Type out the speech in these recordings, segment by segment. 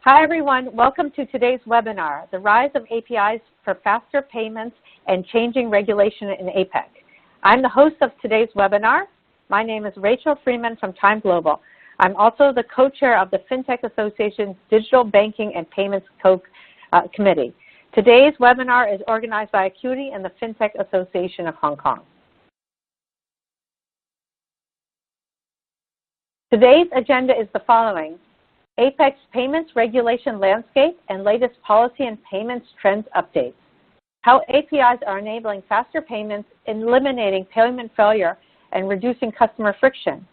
Hi, everyone. Welcome to today's webinar, The Rise of APIs for Faster Payments and Changing Regulation in APAC. I'm the host of today's webinar. My name is Rachel Freeman from Time Global. I'm also the co-chair of the FinTech Association's Digital Banking and Payments Committee. Today's webinar is organized by Accuity and the FinTech Association of Hong Kong. Today's agenda is the following: APAC's payments regulation landscape and latest policy and payments trends updates, how APIs are enabling faster payments, eliminating payment failure, and reducing customer friction,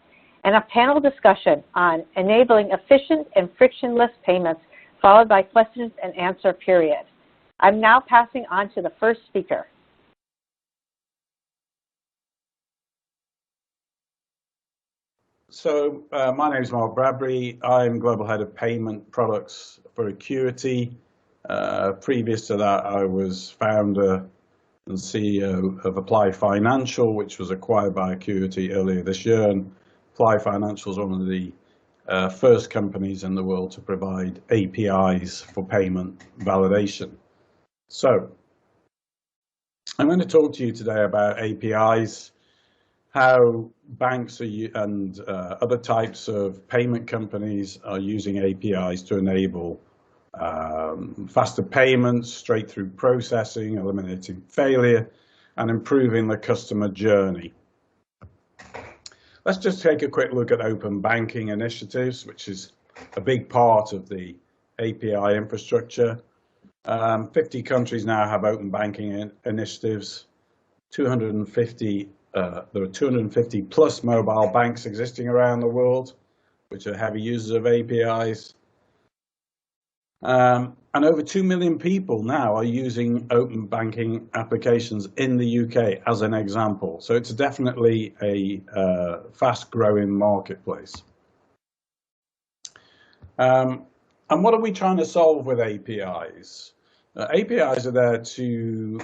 and a panel discussion on enabling efficient and frictionless payments, followed by questions and answer period. I'm now passing on to the first speaker. So my name is Mark Bradbury. I'm Global Head of Payment Products for Accuity. Previous to that, I was founder and CEO of Apply Financial, which was acquired by Accuity earlier this year. And Apply Financial is one of the first companies in the world to provide APIs for payment validation. So I'm going to talk to you today about APIs, how banks and other types of payment companies are using APIs to enable faster payments, straight-through processing, eliminating failure, and improving the customer journey. Let's just take a quick look at open banking initiatives, which is a big part of the API infrastructure. 50 countries now have open banking initiatives. There are 250 plus mobile banks existing around the world, which are heavy users of APIs. And over 2 million people now are using open banking applications in the UK as an example. So it's definitely a fast-growing marketplace. And what are we trying to solve with APIs? APIs are there to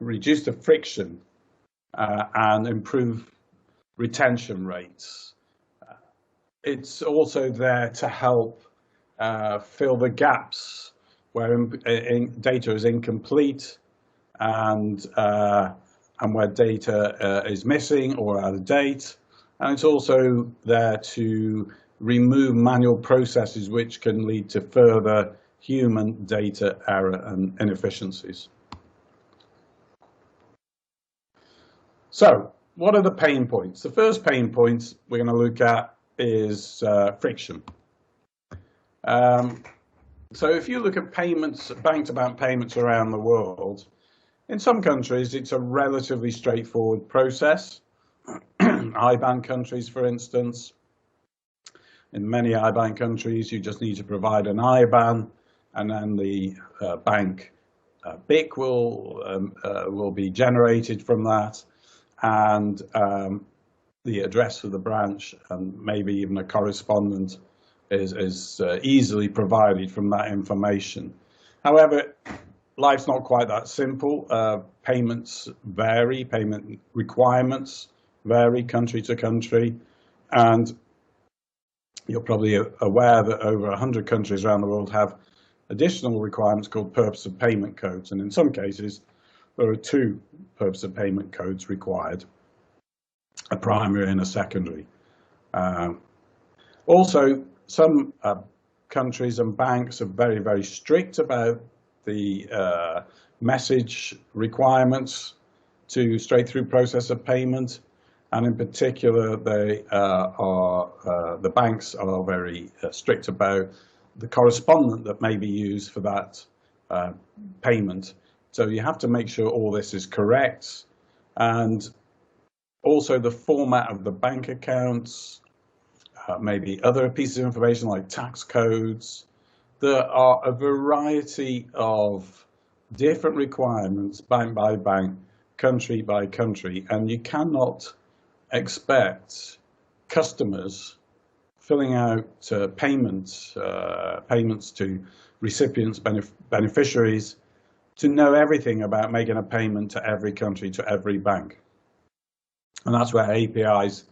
reduce the friction and improve retention rates. It's also there to help fill the gaps where data is incomplete and where data is missing or out of date. And it's also there to remove manual processes which can lead to further human data error and inefficiencies. So, what are the pain points? The first pain point we're going to look at is friction. So if you look at payments, bank-to-bank payments around the world, in some countries it's a relatively straightforward process. IBAN countries, for instance. In many IBAN countries, you just need to provide an IBAN, and then the bank BIC will be generated from that. And the address of the branch and maybe even a correspondent is easily provided from that information. However, life's not quite that simple. Payments vary, payment requirements vary country to country, and you're probably aware that over 100 countries around the world have additional requirements called purpose of payment codes, and in some cases there are 2 purpose of payment codes required, a primary and a secondary. Also, some countries and banks are very, very strict about the message requirements to straight-through process of payment, and in particular, the banks are very strict about the correspondent that may be used for that payment. So you have to make sure all this is correct, and also the format of the bank accounts, maybe other pieces of information like tax codes. There are a variety of different requirements, bank by bank, country by country, and you cannot expect customers filling out payments to recipients, beneficiaries, to know everything about making a payment to every country, to every bank. And that's where APIs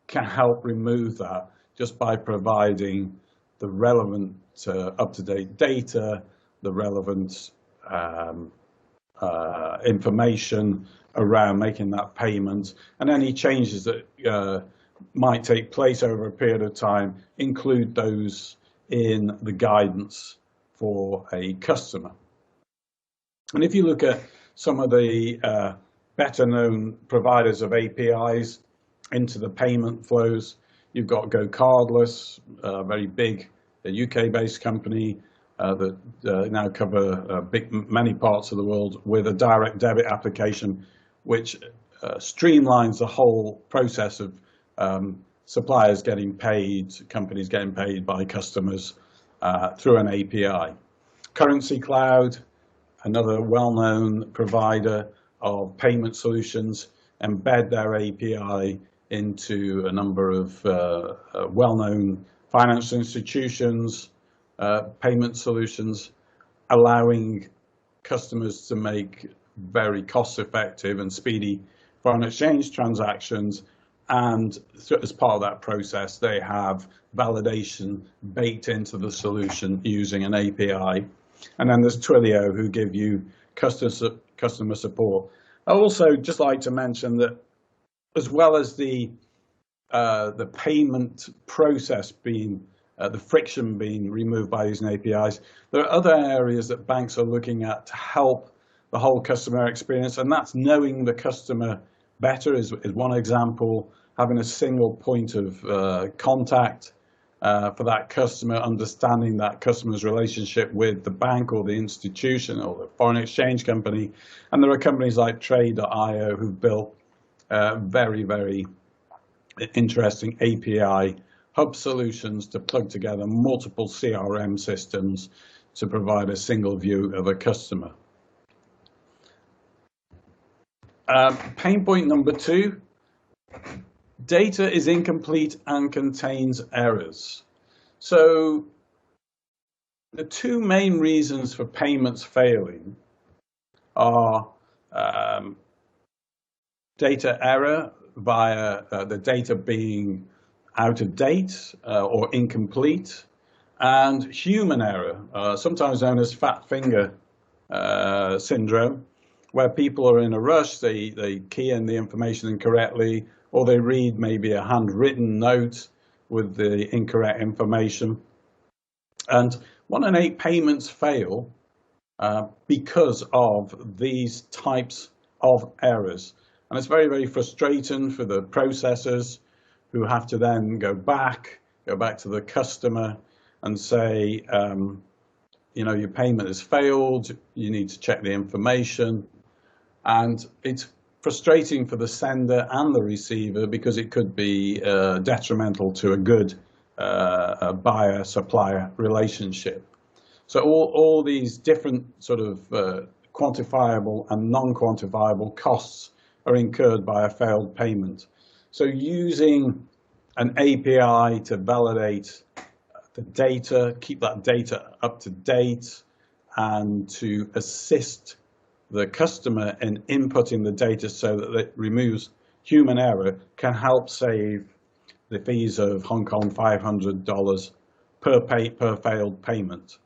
can help remove that, just by providing the relevant up-to-date data, the relevant information around making that payment, and any changes that might take place over a period of time, include those in the guidance for a customer. And if you look at some of the better known providers of APIs into the payment flows, you've got Go Cardless, a very big UK-based company that now cover many parts of the world, with a direct debit application which streamlines the whole process of suppliers getting paid, companies getting paid by customers through an API. Currency Cloud, another well-known provider of payment solutions, embed their API into a number of well-known financial institutions, payment solutions, allowing customers to make very cost-effective and speedy foreign exchange transactions. And as part of that process, they have validation baked into the solution using an API. And then there's Twilio, who give you customer support. I also just like to mention that, as well as the payment process being, the friction being removed by using APIs, there are other areas that banks are looking at to help the whole customer experience, and that's knowing the customer better is one example. Having a single point of contact for that customer, understanding that customer's relationship with the bank or the institution or the foreign exchange company. And there are companies like Trade.io who've built very, very interesting API hub solutions to plug together multiple CRM systems to provide a single view of a customer. Pain point number 2, data is incomplete and contains errors. So the 2 main reasons for payments failing are data error via the data being out of date or incomplete, and human error, sometimes known as fat finger syndrome, where people are in a rush, they key in the information incorrectly, or they read maybe a handwritten note with the incorrect information. And 1 in 8 payments fail because of these types of errors. And it's very, very frustrating for the processors, who have to then go back to the customer and say, you know, your payment has failed, you need to check the information. And it's frustrating for the sender and the receiver, because it could be detrimental to a good buyer-supplier relationship. So all these different sort of quantifiable and non-quantifiable costs are incurred by a failed payment. So using an API to validate the data, keep that data up to date, and to assist the customer in inputting the data so that it removes human error, can help save the fees of Hong Kong $500 per failed payment,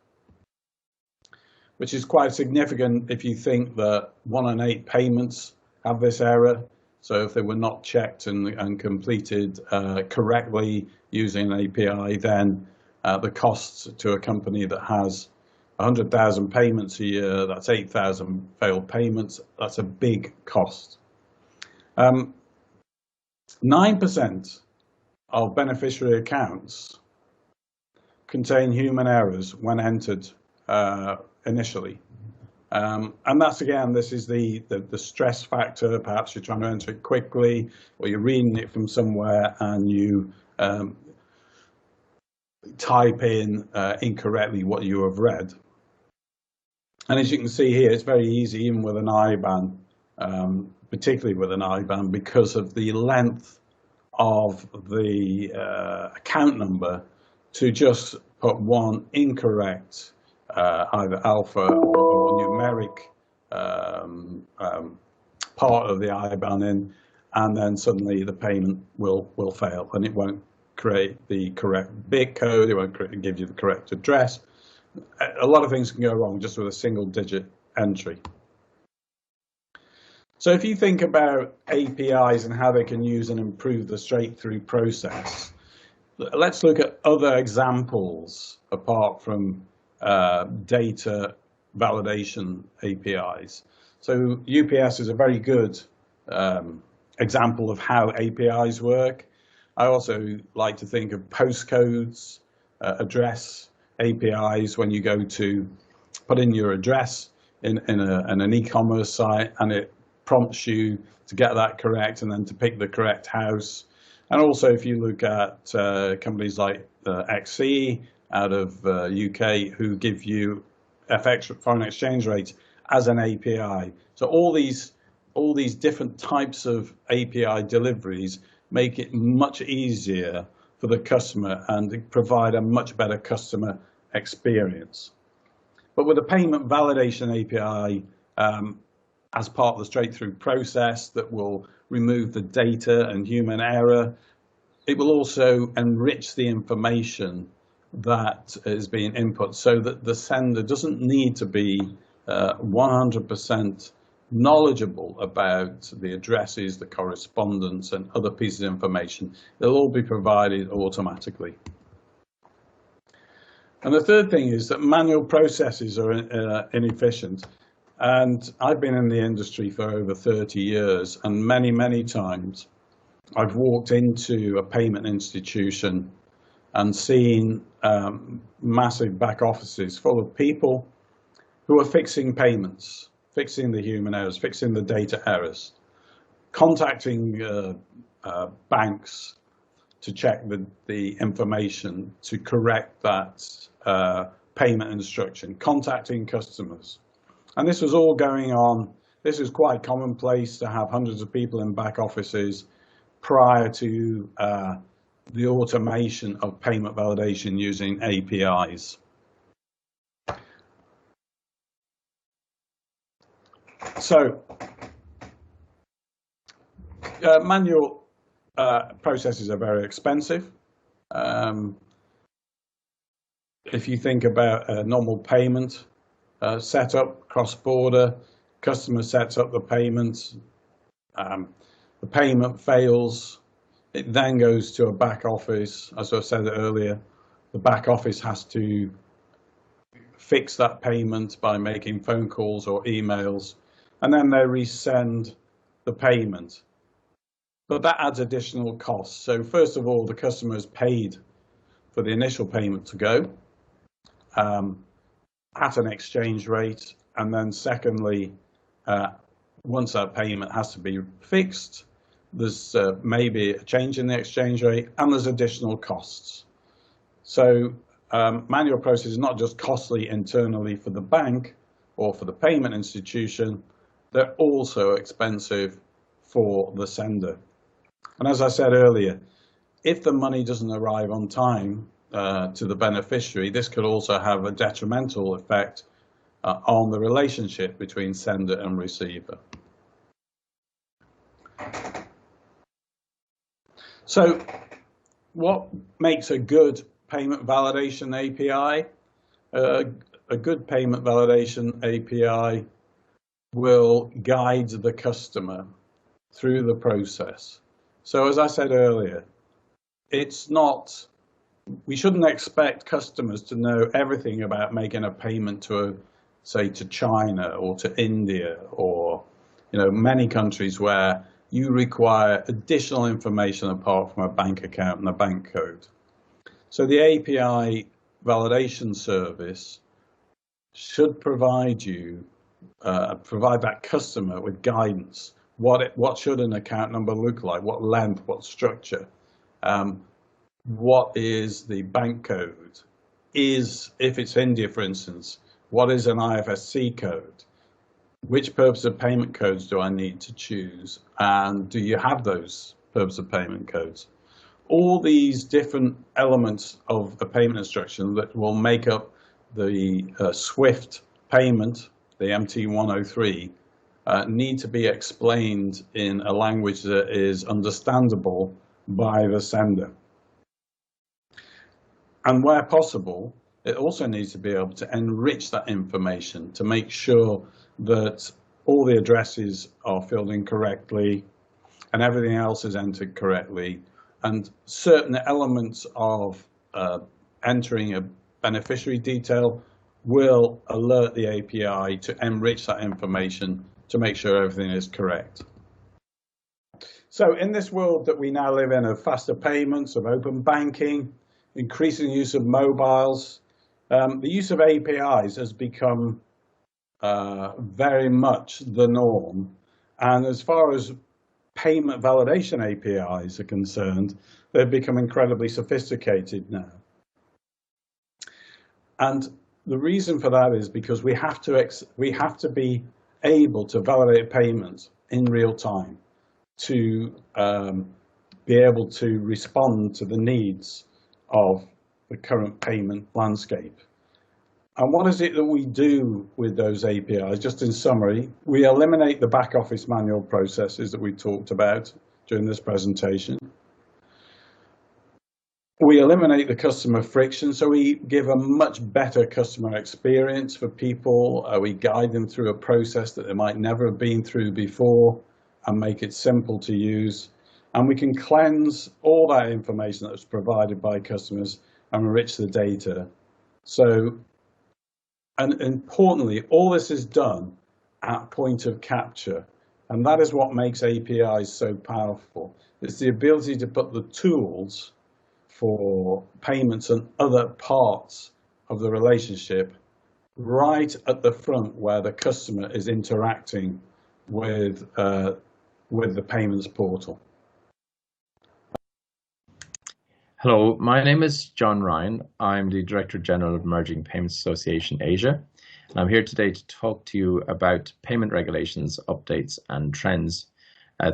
which is quite significant if you think that 1 in 8 payments have this error. So if they were not checked and completed correctly using an API, then the costs to a company that has 100,000 payments a year, that's 8,000 failed payments, that's a big cost. 9% of beneficiary accounts contain human errors when entered initially. And that's, again, this is the stress factor. Perhaps you're trying to enter it quickly, or you're reading it from somewhere and you type in incorrectly what you have read. And as you can see here, it's very easy, even with an IBAN, particularly with an IBAN, because of the length of the account number, to just put one incorrect either alpha or numeric part of the IBAN in, and then suddenly the payment will fail, and it won't create the correct bit code, it won't give you the correct address. A lot of things can go wrong just with a single digit entry. So if you think about APIs and how they can use and improve the straight-through process, let's look at other examples apart from data validation APIs. So UPS is a very good example of how APIs work. I also like to think of postcodes, address APIs when you go to put in your address in an e-commerce site, and it prompts you to get that correct and then to pick the correct house. And also if you look at companies like XC out of UK who give you FX, foreign exchange rates, as an API. So all these different types of API deliveries make it much easier for the customer and provide a much better customer experience. But with a payment validation API as part of the straight-through process that will remove the data and human error, it will also enrich the information that is being input so that the sender doesn't need to be 100% knowledgeable about the addresses, the correspondence, and other pieces of information. They'll all be provided automatically. And the third thing is that manual processes are inefficient. And I've been in the industry for over 30 years, and many, many times I've walked into a payment institution and seen massive back offices full of people who are fixing payments, fixing the human errors, fixing the data errors, contacting banks to check the information to correct that payment instruction, contacting customers. And this was all going on. This is quite commonplace to have hundreds of people in back offices prior to the automation of payment validation using APIs. So manual processes are very expensive. If you think about a normal payment setup, cross-border, customer sets up the payments, the payment fails, it then goes to a back office. As I said earlier, the back office has to fix that payment by making phone calls or emails, and then they resend the payment. But that adds additional costs. So first of all, the customer is paid for the initial payment to go at an exchange rate. And then secondly, once that payment has to be fixed, there's maybe a change in the exchange rate and there's additional costs. So manual process is not just costly internally for the bank or for the payment institution, they're also expensive for the sender. And as I said earlier, if the money doesn't arrive on time to the beneficiary, this could also have a detrimental effect on the relationship between sender and receiver. So what makes a good payment validation API? A good payment validation API will guide the customer through the process. So as I said earlier, we shouldn't expect customers to know everything about making a payment to, say, to China or to India or, many countries where you require additional information apart from a bank account and a bank code. So the API validation service should provide that customer with guidance. What should an account number look like? What length? What structure? What is the bank code? If it's India, for instance, what is an IFSC code? Which purpose of payment codes do I need to choose? And do you have those purpose of payment codes? All these different elements of a payment instruction that will make up the SWIFT payment, the MT103, need to be explained in a language that is understandable by the sender. And where possible, it also needs to be able to enrich that information to make sure that all the addresses are filled in correctly and everything else is entered correctly. And certain elements of entering a beneficiary detail will alert the API to enrich that information to make sure everything is correct. So in this world that we now live in of faster payments, of open banking, increasing use of mobiles, the use of APIs has become very much the norm. And as far as payment validation APIs are concerned, they've become incredibly sophisticated now. And the reason for that is because we have to be able to validate payments in real time to be able to respond to the needs of the current payment landscape. And what is it that we do with those APIs? Just in summary, we eliminate the back office manual processes that we talked about during this presentation. We eliminate the customer friction, so we give a much better customer experience for people. We guide them through a process that they might never have been through before and make it simple to use. And we can cleanse all that information that was provided by customers and enrich the data. So, and importantly, all this is done at point of capture. And that is what makes APIs so powerful. It's the ability to put the tools for payments and other parts of the relationship right at the front where the customer is interacting with the payments portal. Hello, my name is John Ryan. I'm the Director General of Emerging Payments Association Asia. And I'm here today to talk to you about payment regulations, updates and trends.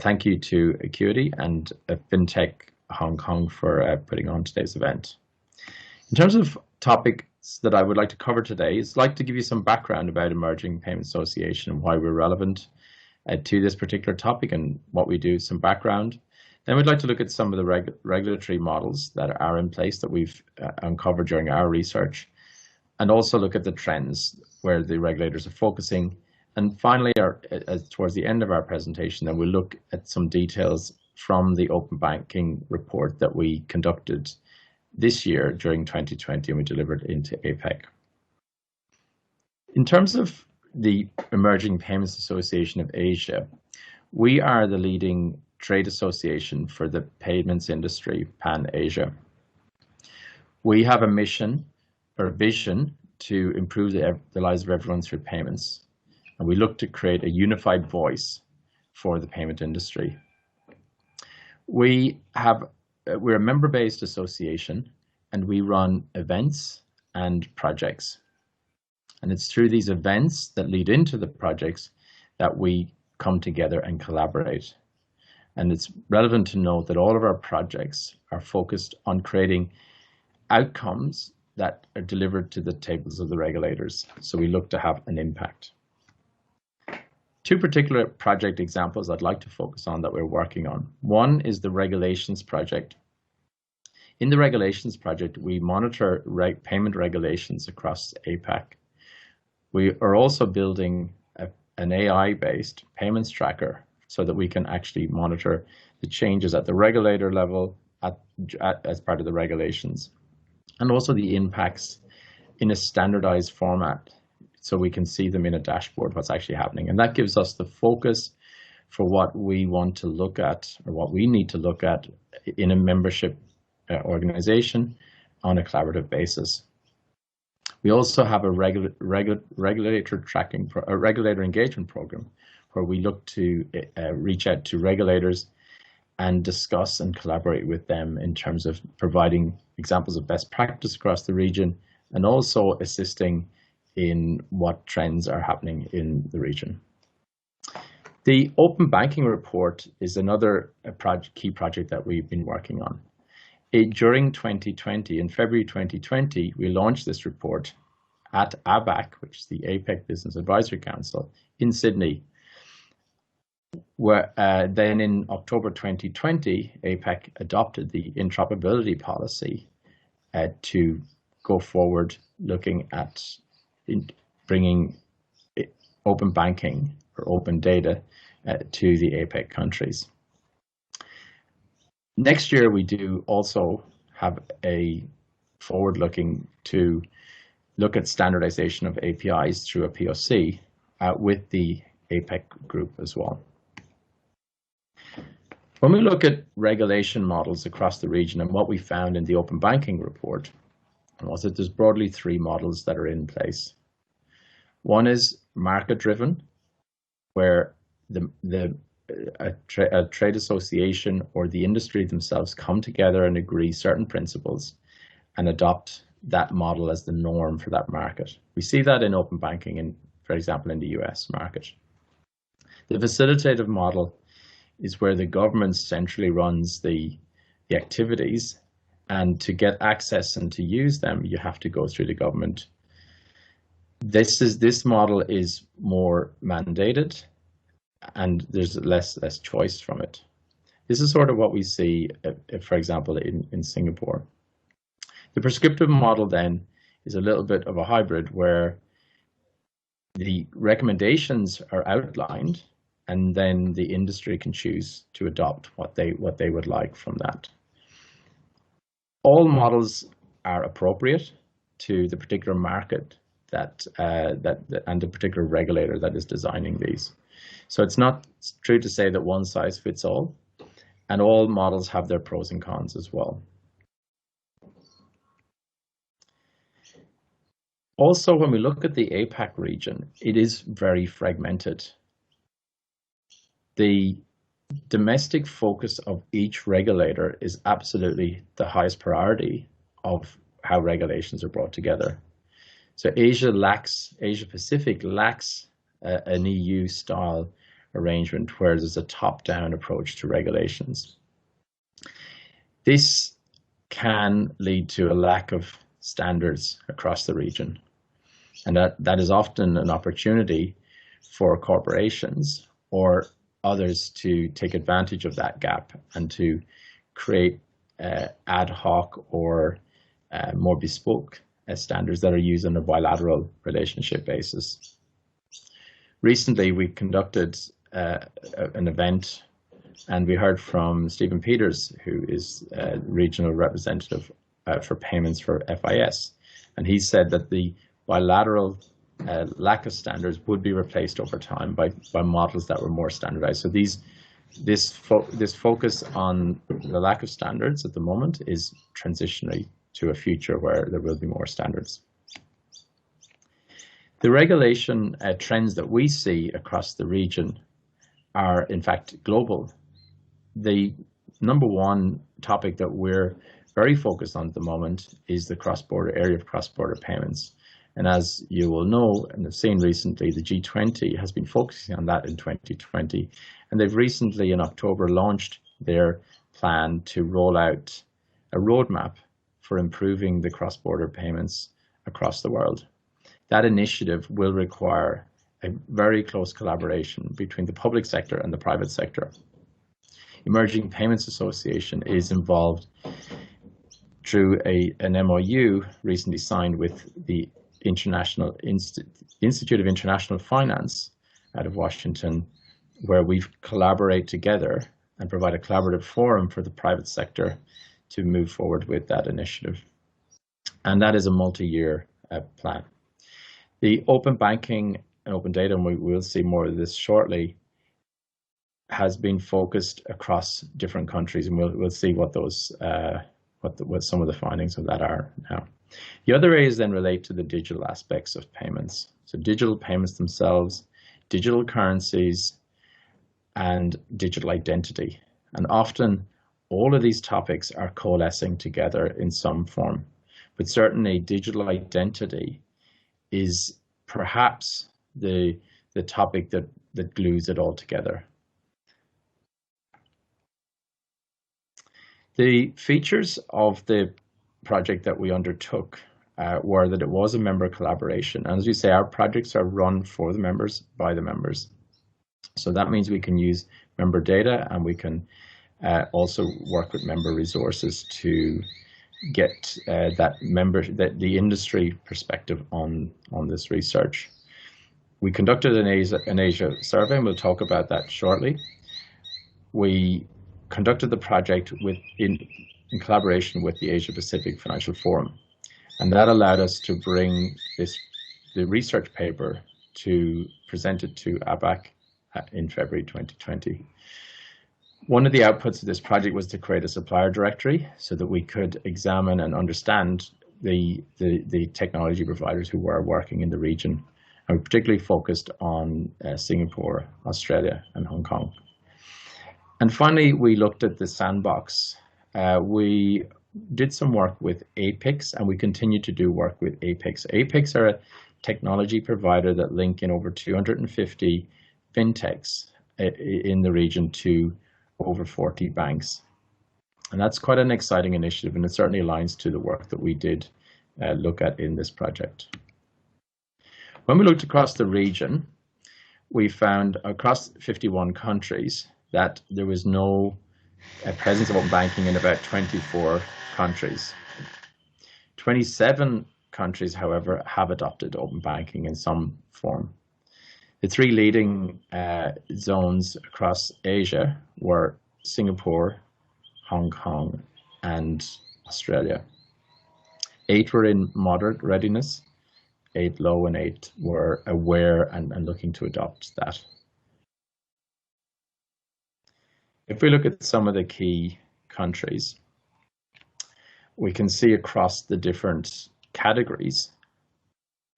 Thank you to Accuity and FinTech Hong Kong for putting on today's event. In terms of topics that I would like to cover today, I'd like to give you some background about Emerging Payments Association and why we're relevant to this particular topic and what we do, some background. Then we'd like to look at some of the regulatory models that are in place that we've uncovered during our research, and also look at the trends where the regulators are focusing. And finally, towards the end of our presentation, then we'll look at some details from the open banking report that we conducted this year during 2020 and we delivered into APAC. In terms of the Emerging Payments Association of Asia, we are the leading trade association for the payments industry pan-Asia. We have a mission or a vision to improve the lives of everyone through payments, and we look to create a unified voice for the payment industry. We're a member-based association, and we run events and projects. And it's through these events that lead into the projects that we come together and collaborate. And it's relevant to note that all of our projects are focused on creating outcomes that are delivered to the tables of the regulators. So we look to have an impact. Two particular project examples I'd like to focus on that we're working on. One is the regulations project. In the regulations project, we monitor payment regulations across APAC. We are also building an AI-based payments tracker so that we can actually monitor the changes at the regulator level as part of the regulations, and also the impacts in a standardized format so we can see them in a dashboard, what's actually happening. And that gives us the focus for what we want to look at or what we need to look at in a membership organization on a collaborative basis. We also have a regulator engagement program where we look to reach out to regulators and discuss and collaborate with them in terms of providing examples of best practice across the region and also assisting in what trends are happening in the region. The Open Banking Report is another key project that we've been working on. During 2020, in February 2020, we launched this report at APAC, which is the APAC Business Advisory Council in Sydney. Where then in October 2020, APAC adopted the interoperability policy to go forward looking at bringing open banking or open data to the APAC countries. Next year, we do also have a forward-looking to look at standardization of APIs through a POC with the APAC group as well. When we look at regulation models across the region, and what we found in the open banking report was that there's broadly three models that are in place. One is market-driven, where a trade association or the industry themselves come together and agree certain principles and adopt that model as the norm for that market. We see that in open banking, for example, in the US market. The facilitative model is where the government centrally runs the activities, and to get access and to use them, you have to go through the government. This model is more mandated, and there's less choice from it. This is sort of what we see, for example, in Singapore. The prescriptive model then is a little bit of a hybrid where the recommendations are outlined, and then the industry can choose to adopt what they would like from that. All models are appropriate to the particular market and the particular regulator that is designing these. So it's not true to say that one size fits all, and all models have their pros and cons as well. Also, when we look at the APAC region, it is very fragmented. The domestic focus of each regulator is absolutely the highest priority of how regulations are brought together. So Asia Pacific lacks an EU-style arrangement where there's a top-down approach to regulations. This can lead to a lack of standards across the region, and that is often an opportunity for corporations or others to take advantage of that gap and to create ad hoc or more bespoke standards that are used on a bilateral relationship basis. Recently, we conducted an event, and we heard from Stephen Peters, who is regional representative for payments for FIS, and he said that the bilateral lack of standards would be replaced over time by models that were more standardized. So this focus on the lack of standards at the moment is transitionary to a future where there will be more standards. The regulation trends that we see across the region are in fact global. The number one topic that we're very focused on at the moment is the cross-border area of cross-border payments. And as you will know and have seen recently, the G20 has been focusing on that in 2020. And they've recently in October launched their plan to roll out a roadmap for improving the cross-border payments across the world. That initiative will require a very close collaboration between the public sector and the private sector. Emerging Payments Association is involved through an MOU recently signed with the Institute of International Finance out of Washington, where we collaborate together and provide a collaborative forum for the private sector to move forward with that initiative. And that is a multi-year plan. The open banking and open data, and we will see more of this shortly, has been focused across different countries, and we'll see what those what some of the findings of that are now. The other areas then relate to the digital aspects of payments. So digital payments themselves, digital currencies, and digital identity. And often all of these topics are coalescing together in some form. But certainly digital identity is perhaps the topic that glues it all together. The features of the project that we undertook were that it was a member collaboration. And as we say, our projects are run for the members, by the members. So that means we can use member data, and we can also work with member resources to get the industry perspective on this research. We conducted an Asia survey, and we'll talk about that shortly. We conducted the project in collaboration with the Asia Pacific Financial Forum, and that allowed us to bring the research paper to present it to APAC in February 2020. One of the outputs of this project was to create a supplier directory so that we could examine and understand the technology providers who were working in the region, and we particularly focused on Singapore, Australia, and Hong Kong. And finally, we looked at the sandbox. We did some work with APACs, and we continue to do work with APACs. APACs are a technology provider that link in over 250 FinTechs in the region to over 40 banks. And that's quite an exciting initiative, and it certainly aligns to the work that we did look at in this project. When we looked across the region, we found across 51 countries that there was no presence of open banking in about 24 countries. 27 countries, however, have adopted open banking in some form. The three leading zones across Asia were Singapore, Hong Kong, and Australia. 8 were in moderate readiness, 8 low, and 8 were aware and looking to adopt that. If we look at some of the key countries, we can see across the different categories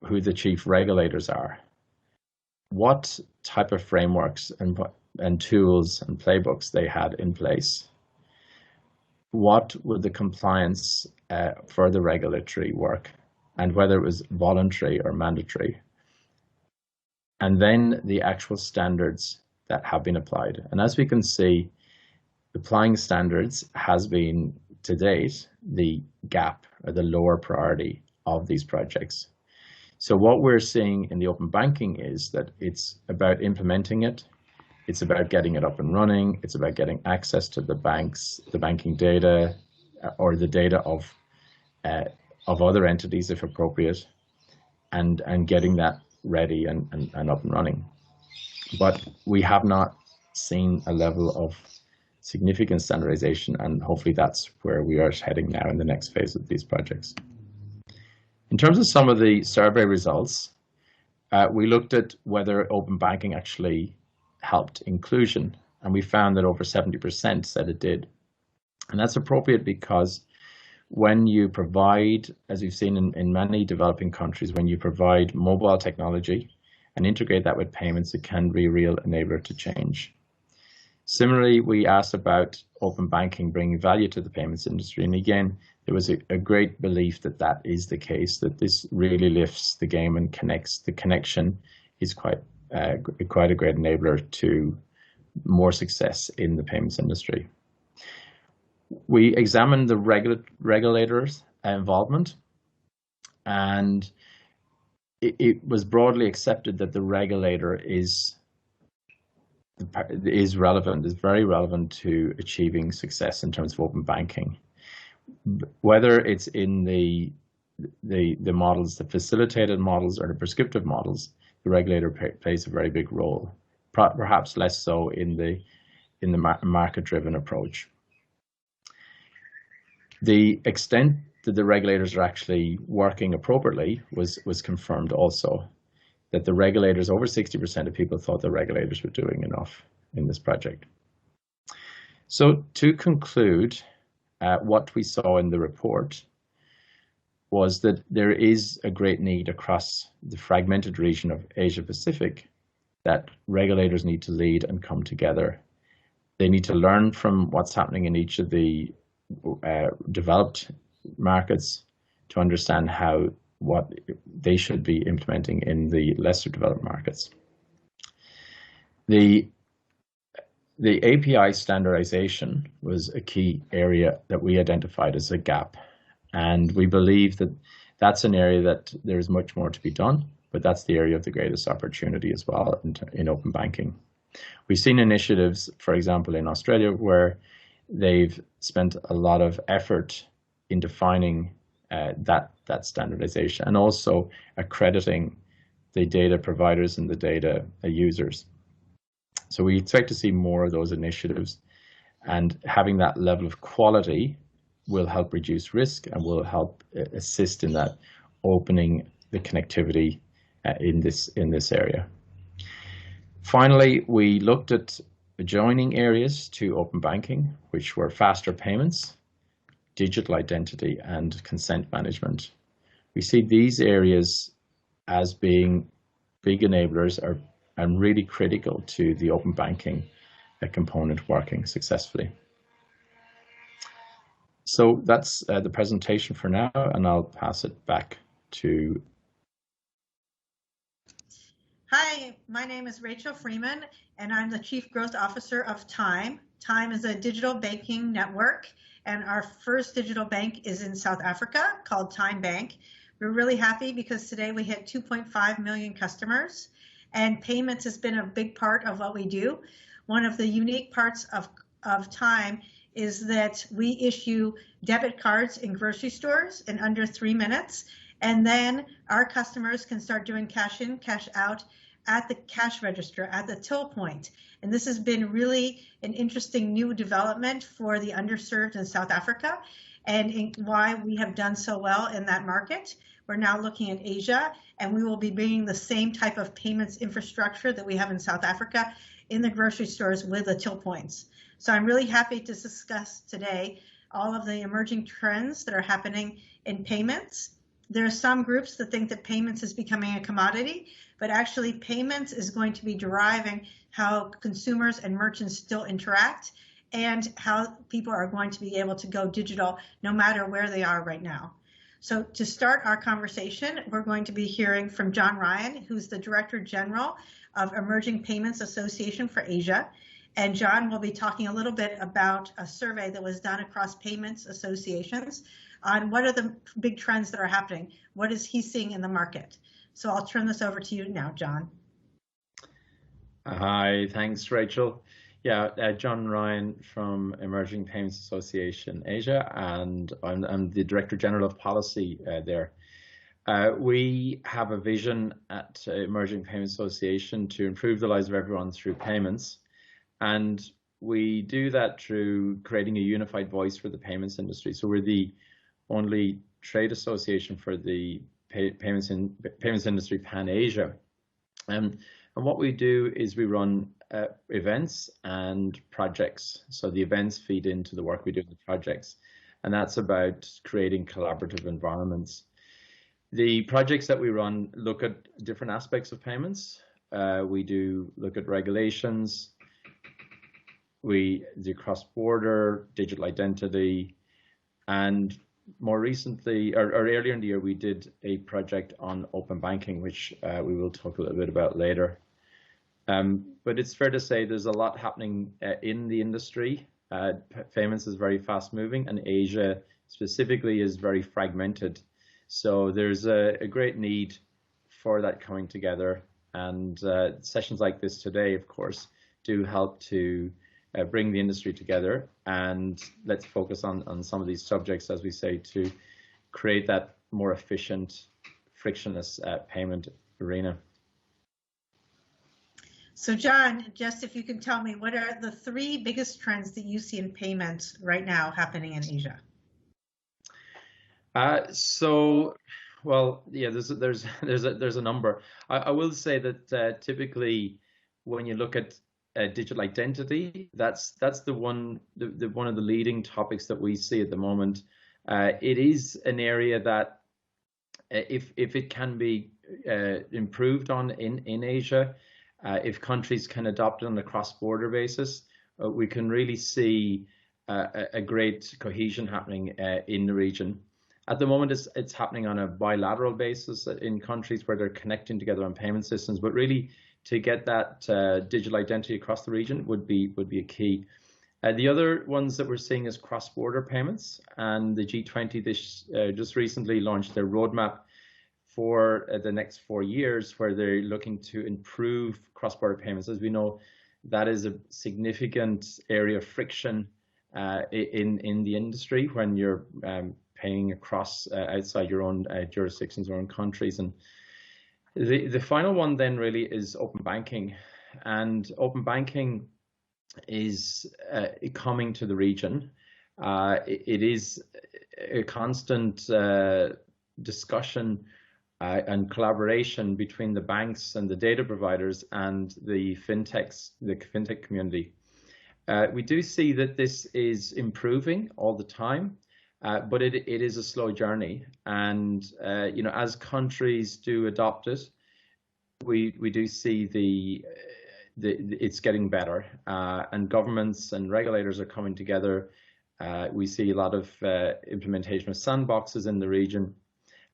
who the chief regulators are, what type of frameworks and tools and playbooks they had in place, what would the compliance for the regulatory work, and whether it was voluntary or mandatory, and then the actual standards that have been applied. And as we can see, applying standards has been, to date, the gap or the lower priority of these projects. So what we're seeing in the open banking is that it's about implementing it, it's about getting it up and running, it's about getting access to the banks, the banking data, or the data of other entities if appropriate, and getting that ready and up and running. But we have not seen a level of significant standardization, and hopefully that's where we are heading now in the next phase of these projects. In terms of some of the survey results, we looked at whether open banking actually helped inclusion, and we found that over 70% said it did. And that's appropriate because when you provide, as we've seen in many developing countries, when you provide mobile technology and integrate that with payments, it can be a real enabler to change. Similarly, we asked about open banking bringing value to the payments industry, and again, there was a great belief that that is the case, that this really lifts the game and connects. The connection is quite a great enabler to more success in the payments industry. We examined the regulators' involvement, and it was broadly accepted that the regulator is relevant, is very relevant to achieving success in terms of open banking. Whether it's in the models, the facilitated models or the prescriptive models, the regulator plays a very big role, perhaps less so in the market-driven approach. The extent that the regulators are actually working appropriately was confirmed also, that the regulators, over 60% of people thought the regulators were doing enough in this project. So to conclude, what we saw in the report was that there is a great need across the fragmented region of Asia Pacific that regulators need to lead and come together. They need to learn from what's happening in each of the developed markets to understand what they should be implementing in the lesser developed markets. The API standardization was a key area that we identified as a gap, and we believe that that's an area that there's much more to be done, but that's the area of the greatest opportunity as well in open banking. We've seen initiatives, for example, in Australia, where they've spent a lot of effort in defining that standardization, and also accrediting the data providers and the data users. So we expect to see more of those initiatives, and having that level of quality will help reduce risk and will help assist in that opening the connectivity in this area. Finally, we looked at adjoining areas to open banking, which were faster payments, digital identity, and consent management. We see these areas as being big enablers and really critical to the open banking component working successfully. So that's the presentation for now, and I'll pass it back to. Hi, my name is Rachel Freeman, and I'm the Chief Growth Officer of Time. Time is a digital banking network, and our first digital bank is in South Africa called Time Bank. We're really happy because today we hit 2.5 million customers, and payments has been a big part of what we do. One of the unique parts of Time is that we issue debit cards in grocery stores in under 3 minutes, and then our customers can start doing cash in, cash out at the cash register, at the till point. And this has been really an interesting new development for the underserved in South Africa, and why we have done so well in that market. We're now looking at Asia, and we will be bringing the same type of payments infrastructure that we have in South Africa in the grocery stores with the till points. So I'm really happy to discuss today all of the emerging trends that are happening in payments. There are some groups that think that payments is becoming a commodity, but actually payments is going to be deriving how consumers and merchants still interact and how people are going to be able to go digital no matter where they are right now. So to start our conversation, we're going to be hearing from John Ryan, who's the Director General of Emerging Payments Association for Asia. And John will be talking a little bit about a survey that was done across payments associations on what are the big trends that are happening. What is he seeing in the market? So I'll turn this over to you now, John. Hi, thanks, Rachel. Yeah, John Ryan from Emerging Payments Association Asia, and I'm the Director General of Policy there. We have a vision at Emerging Payments Association to improve the lives of everyone through payments, and we do that through creating a unified voice for the payments industry. So we're the only trade association for the payments industry pan-Asia. And what we do is we run events and projects. So the events feed into the work we do in the projects, and that's about creating collaborative environments. The projects that we run look at different aspects of payments. We do look at regulations. We do cross-border, digital identity, and more recently, or earlier in the year, we did a project on open banking, which we will talk a little bit about later. But it's fair to say there's a lot happening in the industry. Payments is very fast moving, and Asia specifically is very fragmented. So there's a great need for that coming together. And sessions like this today, of course, do help to bring the industry together. And let's focus on some of these subjects, as we say, to create that more efficient, frictionless payment arena. So John, just if you can tell me, what are the 3 biggest trends that you see in payments right now happening in Asia? Well, yeah, there's a number. I will say that typically when you look at digital identity, that's the one of the leading topics that we see at the moment. It is an area that if it can be improved on in Asia, if countries can adopt it on a cross-border basis, we can really see a great cohesion happening in the region. At the moment, it's happening on a bilateral basis in countries where they're connecting together on payment systems, but really to get that digital identity across the region would be a key. The other ones that we're seeing is cross-border payments, and the G20 just recently launched their roadmap for the next 4 years, where they're looking to improve cross-border payments. As we know, that is a significant area of friction in the industry when you're paying across outside your own jurisdictions or own countries. And the final one then really is open banking. And open banking is coming to the region. It is a constant discussion and collaboration between the banks and the data providers and the FinTech community. We do see that this is improving all the time, but it is a slow journey. And as countries do adopt it, we do see it's getting better, and governments and regulators are coming together. We see a lot of implementation of sandboxes in the region,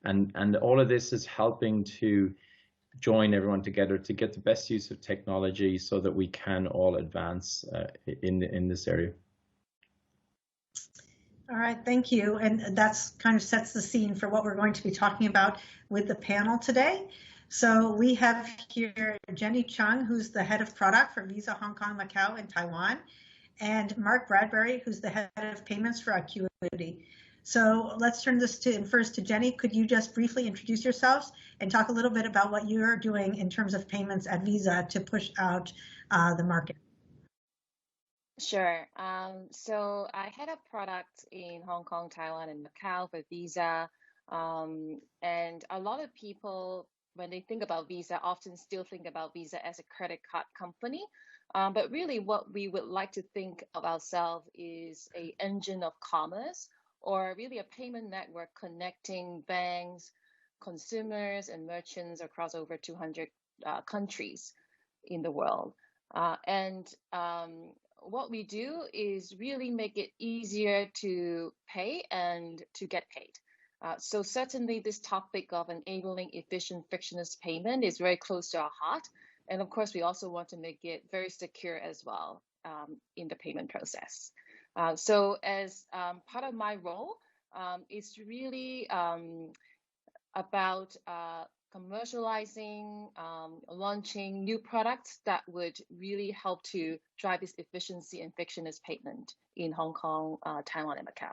and all of this is helping to join everyone together to get the best use of technology so that we can all advance in this area. All right, thank you. And that's kind of sets the scene for what we're going to be talking about with the panel today. So we have here Jenny Chung, who's the head of product for Visa Hong Kong, Macau, and Taiwan, and Mark Bradbury, who's the head of payments for Accuity. So let's turn this first to Jenny. Could you just briefly introduce yourselves and talk a little bit about what you're doing in terms of payments at Visa to push out the market? Sure. So I head up product in Hong Kong, Taiwan, and Macau for Visa. And a lot of people, when they think about Visa, often still think about Visa as a credit card company. But really what we would like to think of ourselves is an engine of commerce, or really a payment network connecting banks, consumers, and merchants across over 200 countries in the world. What we do is really make it easier to pay and to get paid. So certainly this topic of enabling efficient, frictionless payment is very close to our heart. And of course, we also want to make it very secure as well in the payment process. So as part of my role, it's really about commercializing, launching new products that would really help to drive this efficiency and frictionless payment in Hong Kong, Taiwan, and Macau.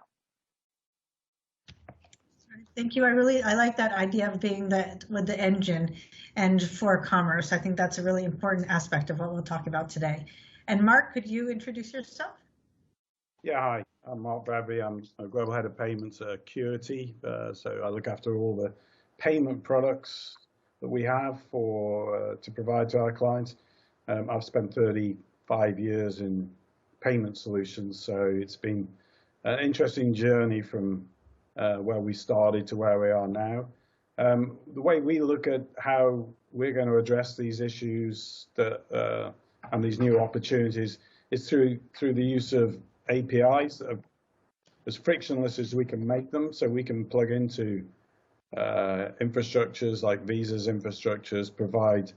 Thank you. I like that idea of being with the engine and for commerce. I think that's a really important aspect of what we'll talk about today. And Mark, could you introduce yourself? Yeah, hi, I'm Mark Bradbury. I'm a global head of payments at Accuity. So I look after all the payment products that we have to provide to our clients. I've spent 35 years in payment solutions, so it's been an interesting journey from where we started to where we are now. The way we look at how we're going to address these issues and these new opportunities is through the use of APIs that are as frictionless as we can make them, so we can plug into infrastructures like Visa's infrastructures, provide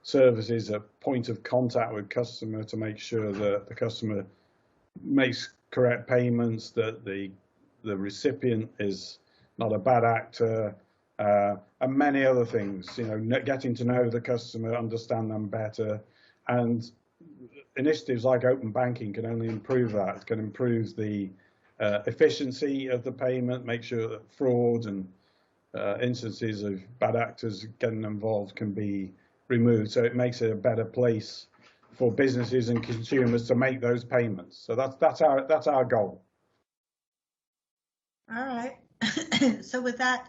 services at point of contact with customer to make sure that the customer makes correct payments, that the recipient is not a bad actor, and many other things. Getting to know the customer, understand them better, and initiatives like open banking can only improve that. It can improve the efficiency of the payment, make sure that fraud and instances of bad actors getting involved can be removed. So it makes it a better place for businesses and consumers to make those payments. So that's our goal. All right. So with that,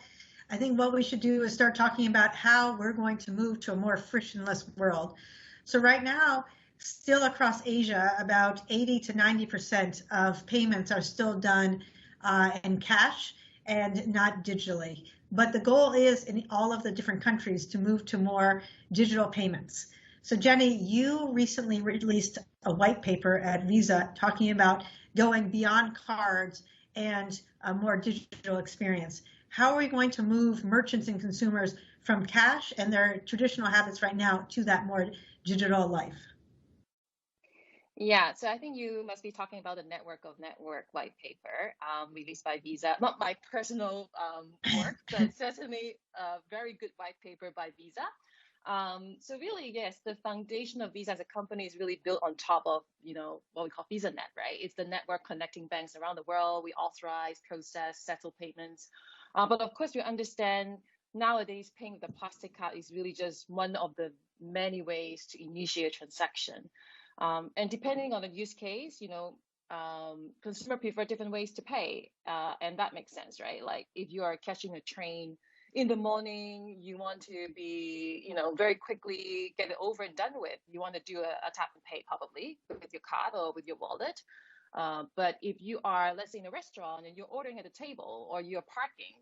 I think what we should do is start talking about how we're going to move to a more frictionless world. So right now, still across Asia, about 80 to 90% of payments are still done in cash and not digitally. But the goal is in all of the different countries to move to more digital payments. So Jenny, you recently released a white paper at Visa talking about going beyond cards and a more digital experience. How are we going to move merchants and consumers from cash and their traditional habits right now to that more digital life? Yeah, so I think you must be talking about the Network of Network white paper released by Visa. Not my personal work, but certainly a very good white paper by Visa. So really, yes, the foundation of Visa as a company is really built on top of, what we call VisaNet, right? It's the network connecting banks around the world. We authorize, process, settle payments. But of course, we understand nowadays paying with a plastic card is really just one of the many ways to initiate a transaction. And depending on the use case, consumer prefer different ways to pay. And that makes sense, right? Like if you are catching a train in the morning, you want to be, very quickly get it over and done with. You want to do a tap and pay probably with your card or with your wallet. But if you are, let's say, in a restaurant and you're ordering at a table or you're parking,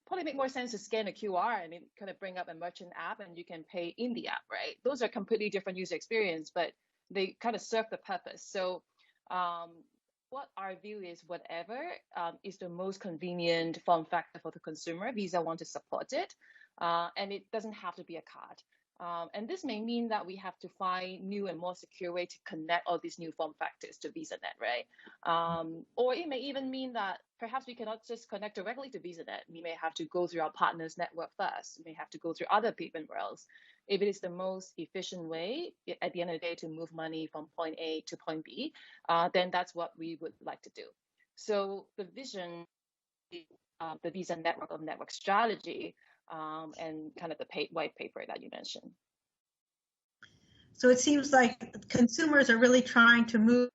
probably make more sense to scan a QR and it kind of bring up a merchant app and you can pay in the app, right? Those are completely different user experience, but they kind of serve the purpose. So what our view is, whatever is the most convenient form factor for the consumer, Visa want to support it, and it doesn't have to be a card. And this may mean that we have to find new and more secure way to connect all these new form factors to VisaNet, right? Or it may even mean that perhaps we cannot just connect directly to VisaNet. We may have to go through our partners network first. We may have to go through other payment rails. If it is the most efficient way at the end of the day to move money from point A to point B, then that's what we would like to do. So the vision, the Visa network of network strategy, and kind of the white paper that you mentioned. So it seems like consumers are really trying to move,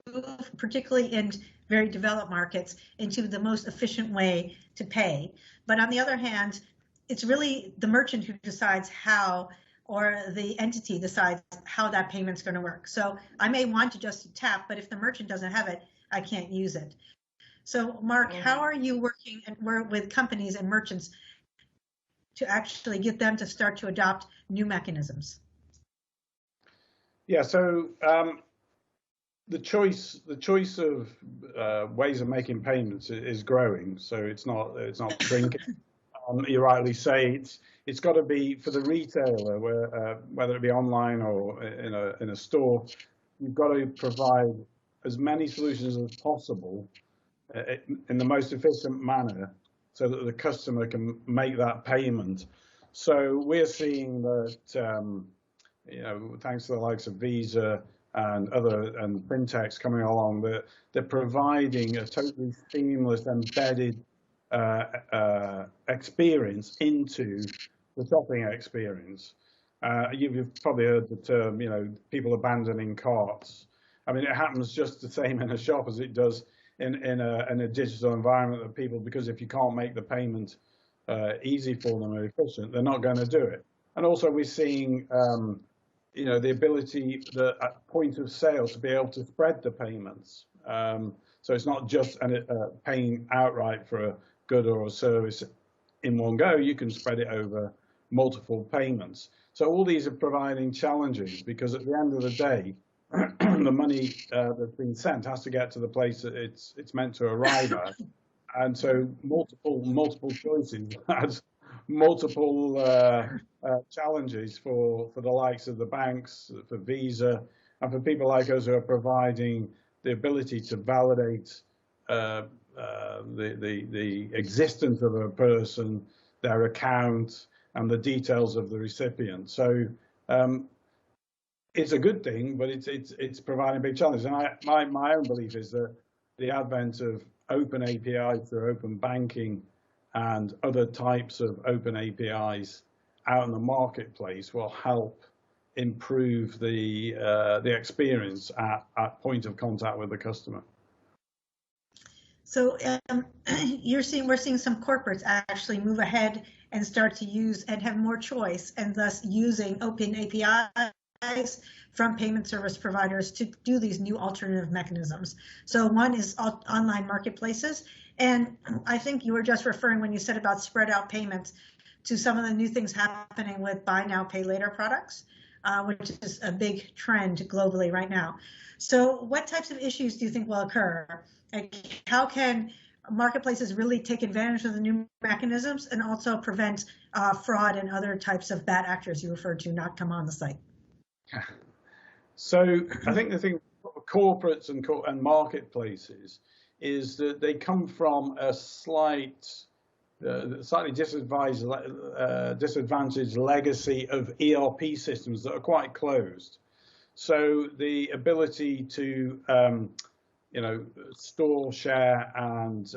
particularly in very developed markets, into the most efficient way to pay. But on the other hand, it's really the merchant who decides how, or the entity decides how that payment's going to work. So I may want to just tap, but if the merchant doesn't have it, I can't use it. So Mark, how are you working with companies and merchants to actually get them to start to adopt new mechanisms? Yeah, so the choice of ways of making payments is growing. So it's not shrinking. You rightly say it's got to be for the retailer, whether it be online or in a store. You've got to provide as many solutions as possible in the most efficient manner, so that the customer can make that payment. So we're seeing that, thanks to the likes of Visa and FinTechs coming along, that they're providing a totally seamless, embedded experience into the shopping experience. You've probably heard the term, people abandoning carts. I mean, it happens just the same in a shop as it does in a digital environment, that people, because if you can't make the payment easy for them or efficient, they're not going to do it. And also we're seeing, the ability at point of sale to be able to spread the payments. So it's not just paying outright for a good or a service in one go. You can spread it over multiple payments. So all these are providing challenges, because at the end of the day, the money that's been sent has to get to the place that it's meant to arrive at. And so multiple choices has multiple challenges for the likes of the banks, for Visa, and for people like us who are providing the ability to validate the existence of a person, their account, and the details of the recipient. So it's a good thing, but it's providing a big challenge. And my own belief is that the advent of open APIs through open banking and other types of open APIs out in the marketplace will help improve the experience at point of contact with the customer. So we're seeing some corporates actually move ahead and start to use and have more choice, and thus using open APIs from payment service providers to do these new alternative mechanisms. So one is online marketplaces. And I think you were just referring, when you said about spread out payments, to some of the new things happening with buy now, pay later products, which is a big trend globally right now. So what types of issues do you think will occur? Like, how can marketplaces really take advantage of the new mechanisms and also prevent fraud and other types of bad actors you referred to not come on the site? So I think the thing with corporates and marketplaces is that they come from a slight slightly disadvantaged legacy of ERP systems that are quite closed. So the ability to store, share, and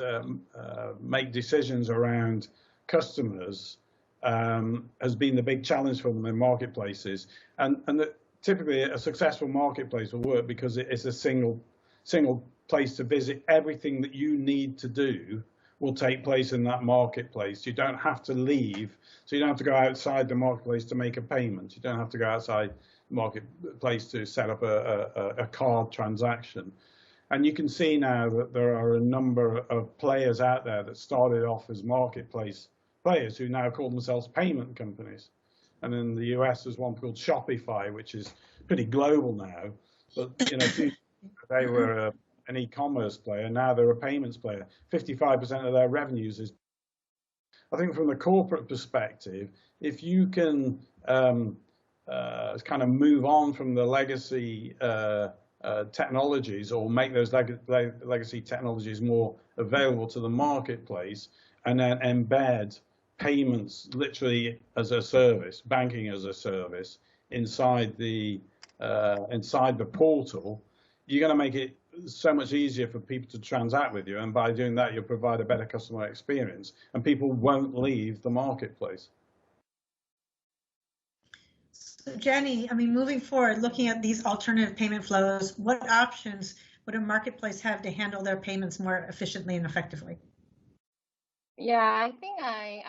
make decisions around customers has been the big challenge for them in marketplaces. And typically, a successful marketplace will work because it's a single place to visit. Everything that you need to do will take place in that marketplace. You don't have to leave, so you don't have to go outside the marketplace to make a payment. You don't have to go outside the marketplace to set up a card transaction. And you can see now that there are a number of players out there that started off as marketplace players who now call themselves payment companies. And in the US, there's one called Shopify, which is pretty global now. But they were an e-commerce player. Now they're a payments player. 55% of their revenues is. I think from the corporate perspective, if you can kind of move on from the legacy technologies, or make those legacy technologies more available to the marketplace, and then embed payments literally as a service, banking as a service inside the portal, you're going to make it so much easier for people to transact with you, and by doing that, you'll provide a better customer experience, and people won't leave the marketplace. So Jenny, I mean, moving forward, looking at these alternative payment flows, what options would a marketplace have to handle their payments more efficiently and effectively? Yeah, I think I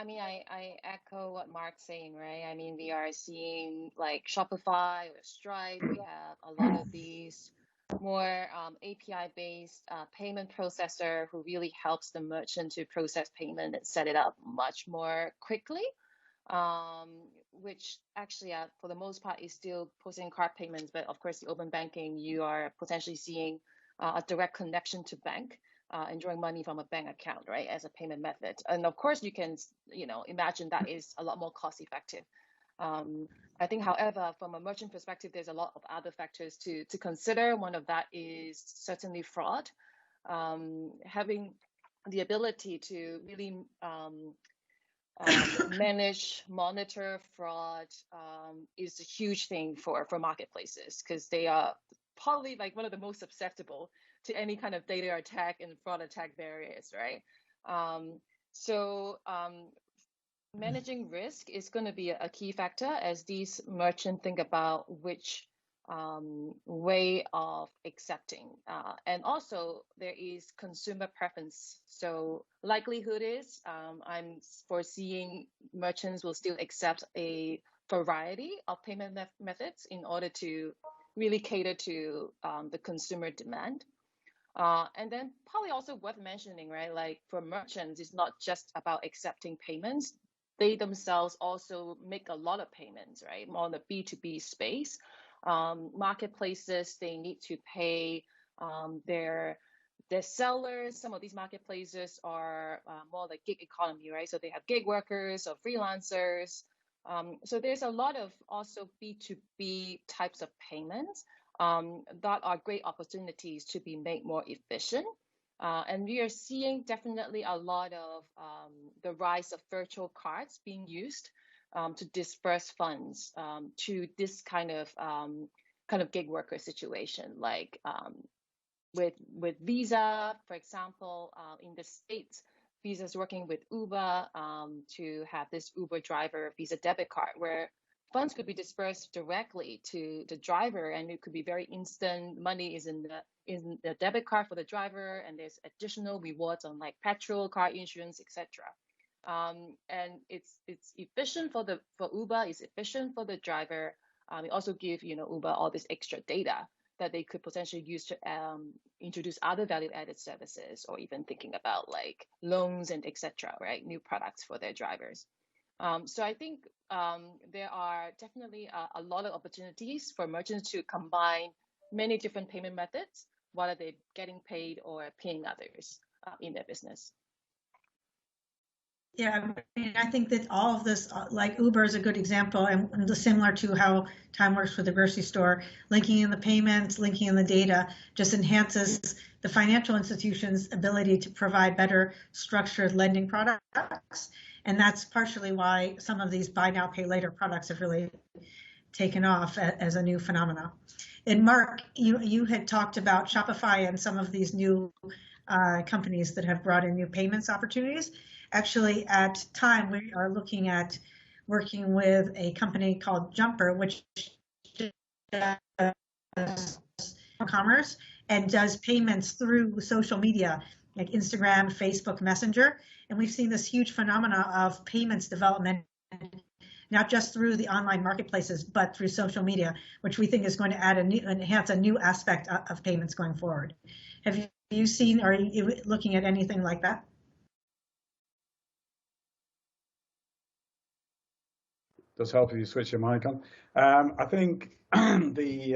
echo what Mark's saying, right? I mean, we are seeing like Shopify or Stripe. We have a lot of these more API-based payment processor who really helps the merchant to process payment and set it up much more quickly, which actually for the most part is still processing card payments. But of course, the open banking, you are potentially seeing a direct connection to bank. And drawing money from a bank account, right, as a payment method. And of course, you can, imagine that is a lot more cost effective. I think, however, from a merchant perspective, there's a lot of other factors to consider. One of that is certainly fraud. Having the ability to really manage, monitor fraud is a huge thing for marketplaces, because they are probably like one of the most susceptible to any kind of data attack and fraud attack barriers, right? So managing risk is going to be a key factor as these merchants think about which way of accepting. And also there is consumer preference. So likelihood is I'm foreseeing merchants will still accept a variety of payment methods in order to really cater to the consumer demand. And then probably also worth mentioning, right? Like for merchants, it's not just about accepting payments. They themselves also make a lot of payments, right? More on the B2B space. Marketplaces, they need to pay their sellers. Some of these marketplaces are more like gig economy, right? So they have gig workers or freelancers. So there's a lot of also B2B types of payments that are great opportunities to be made more efficient. And we are seeing definitely a lot of the rise of virtual cards being used to disperse funds to this kind of gig worker situation, like with Visa, for example, in the States. Visa is working with Uber to have this Uber driver Visa debit card where funds could be dispersed directly to the driver, and it could be very instant. Money is in the debit card for the driver, and there's additional rewards on like petrol, car insurance, etc. And it's efficient for Uber. It's efficient for the driver. It also gives Uber all this extra data that they could potentially use to introduce other value-added services, or even thinking about like loans and etc. Right, new products for their drivers. So I think there are definitely a lot of opportunities for merchants to combine many different payment methods, whether they're getting paid or paying others in their business. Yeah, I mean, I think that all of this, like Uber is a good example, and similar to how Time works with the grocery store, linking in the payments, linking in the data, just enhances the financial institution's ability to provide better structured lending products. And that's partially why some of these buy now, pay later products have really taken off as a new phenomena. And Mark, you had talked about Shopify and some of these new companies that have brought in new payments opportunities. Actually, at Time, we are looking at working with a company called Jumper, which does commerce and does payments through social media like Instagram, Facebook, Messenger. And we've seen this huge phenomena of payments development, not just through the online marketplaces, but through social media, which we think is going to enhance a new aspect of payments going forward. Have you seen, or are you looking at anything like that? Does help if you switch your mic on. I think you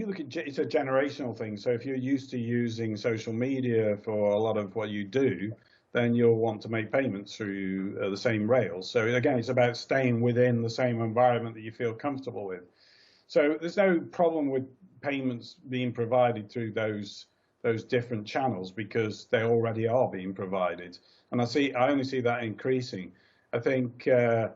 look at it's a generational thing. So if you're used to using social media for a lot of what you do, then you'll want to make payments through the same rails. So again, it's about staying within the same environment that you feel comfortable with. So there's no problem with payments being provided through those different channels because they already are being provided. And I only see that increasing. I think there's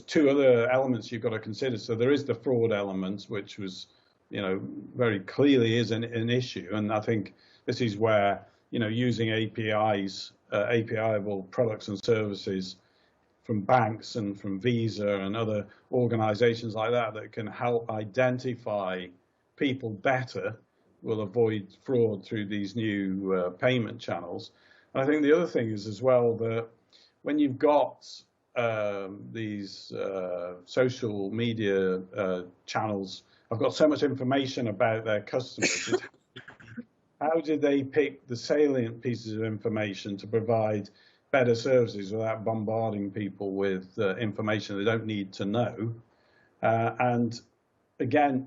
two other elements you've got to consider. So there is the fraud element, which was, very clearly is an issue. And I think this is where, using APIs, API-able products and services from banks and from Visa and other organizations like that can help identify people better will avoid fraud through these new payment channels. And I think the other thing is as well that when you've got these social media channels, I've got so much information about their customers. How did they pick the salient pieces of information to provide better services without bombarding people with information they don't need to know? And again,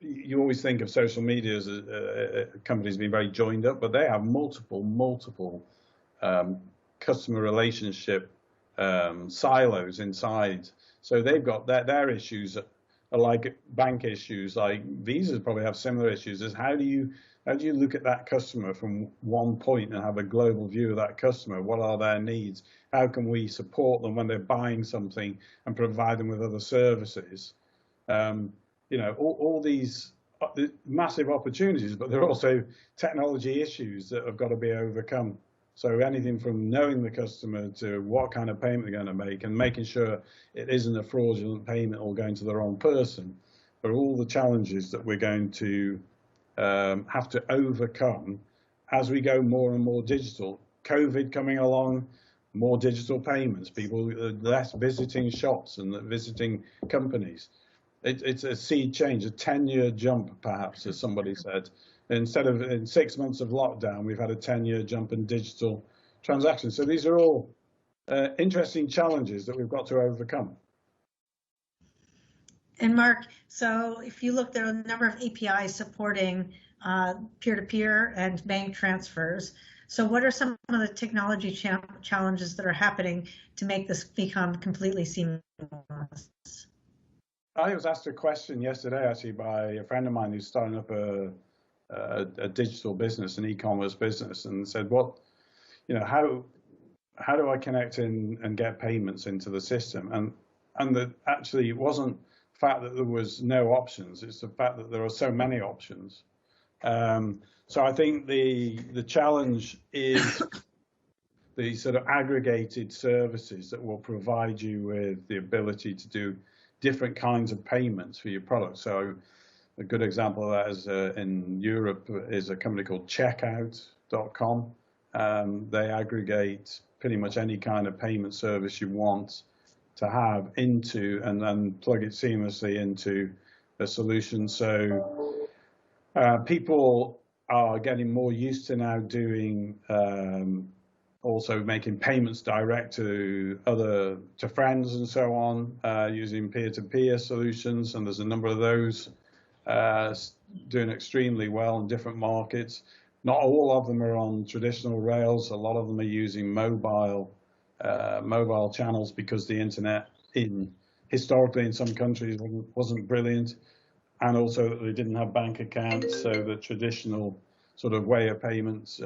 you always think of social media as companies being very joined up, but they have multiple customer relationship silos inside. So they've got their issues are like bank issues, like Visas probably have similar issues. Is how do you look at that customer from one point and have a global view of that customer? What are their needs? How can we support them when they're buying something and provide them with other services? All these massive opportunities, but there are also technology issues that have got to be overcome. So anything from knowing the customer to what kind of payment they're going to make and making sure it isn't a fraudulent payment or going to the wrong person are all the challenges that we're going to have to overcome as we go more and more digital. COVID coming along, more digital payments, people less visiting shops and visiting companies. It's a sea change, a 10-year jump, perhaps, as somebody said. Instead of in 6 months of lockdown, we've had a 10-year jump in digital transactions. So these are all interesting challenges that we've got to overcome. And Mark, so if you look, there are a number of APIs supporting peer-to-peer and bank transfers. So what are some of the technology challenges that are happening to make this become completely seamless? I was asked a question yesterday, actually, by a friend of mine who's starting up a digital business, an e-commerce business, and said, how do I connect in and get payments into the system? And that actually it wasn't the fact that there was no options, it's the fact that there are so many options. So I think the challenge is the sort of aggregated services that will provide you with the ability to do different kinds of payments for your product. So a good example of that is in Europe is a company called Checkout.com. They aggregate pretty much any kind of payment service you want to have into and then plug it seamlessly into a solution. So people are getting more used to now doing also making payments direct to friends and so on, using peer-to-peer solutions, and there's a number of those doing extremely well in different markets. Not all of them are on traditional rails. A lot of them are using mobile channels because the internet historically in some countries wasn't brilliant, and also that they didn't have bank accounts, so the traditional sort of way of payments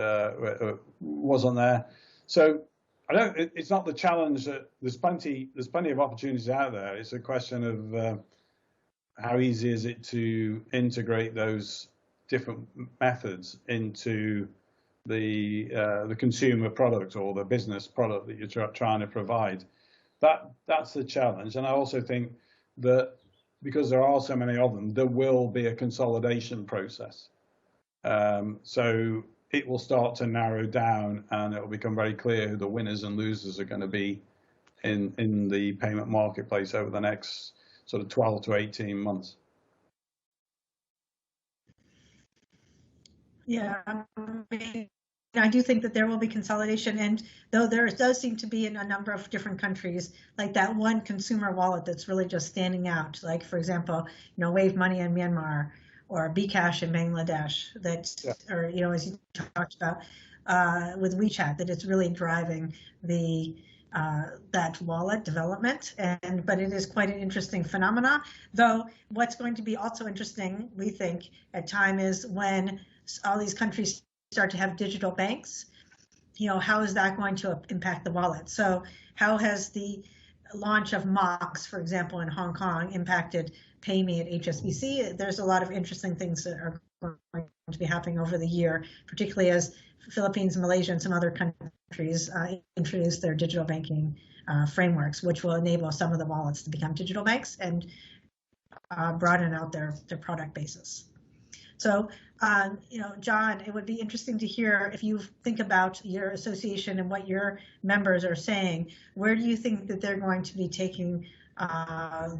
wasn't there. So it's not the challenge that there's plenty of opportunities out there. It's a question of how easy is it to integrate those different methods into the consumer product or the business product that you're trying to provide. That's the challenge. And I also think that because there are so many of them, there will be a consolidation process. So it will start to narrow down, and it will become very clear who the winners and losers are going to be in the payment marketplace over the next sort of 12 to 18 months. Yeah, I do think that there will be consolidation, and though there does seem to be in a number of different countries, like that one consumer wallet that's really just standing out, like for example, Wave Money in Myanmar or Bcash in Bangladesh, or as you talked about with WeChat, that it's really driving that wallet development. But it is quite an interesting phenomena. Though what's going to be also interesting, we think, at time is when all these countries start to have digital banks. How is that going to impact the wallet? So how has the launch of MOX, for example, in Hong Kong impacted PayMe at HSBC? There's a lot of interesting things that are going to be happening over the year, particularly as Philippines, Malaysia, and some other countries introduce their digital banking frameworks, which will enable some of the wallets to become digital banks and broaden out their product basis. So, John, it would be interesting to hear if you think about your association and what your members are saying. Where do you think that they're going to be taking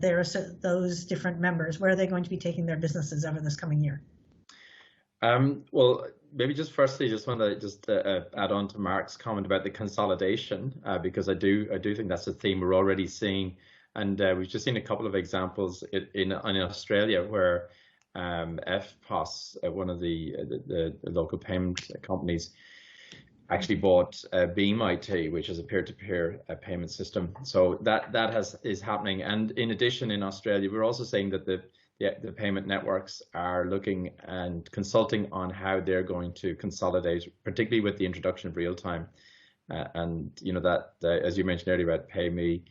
those different members? Where are they going to be taking their businesses over this coming year? Well, maybe just firstly, just want to add on to Mark's comment about the consolidation, because I do think that's a theme we're already seeing, and we've just seen a couple of examples in Australia where FTAHK, one of the local payment companies, actually bought Beam IT, which is a peer-to-peer payment system. So that is happening. And in addition, in Australia, we're also saying that the payment networks are looking and consulting on how they're going to consolidate, particularly with the introduction of real time. And as you mentioned earlier about PayMe,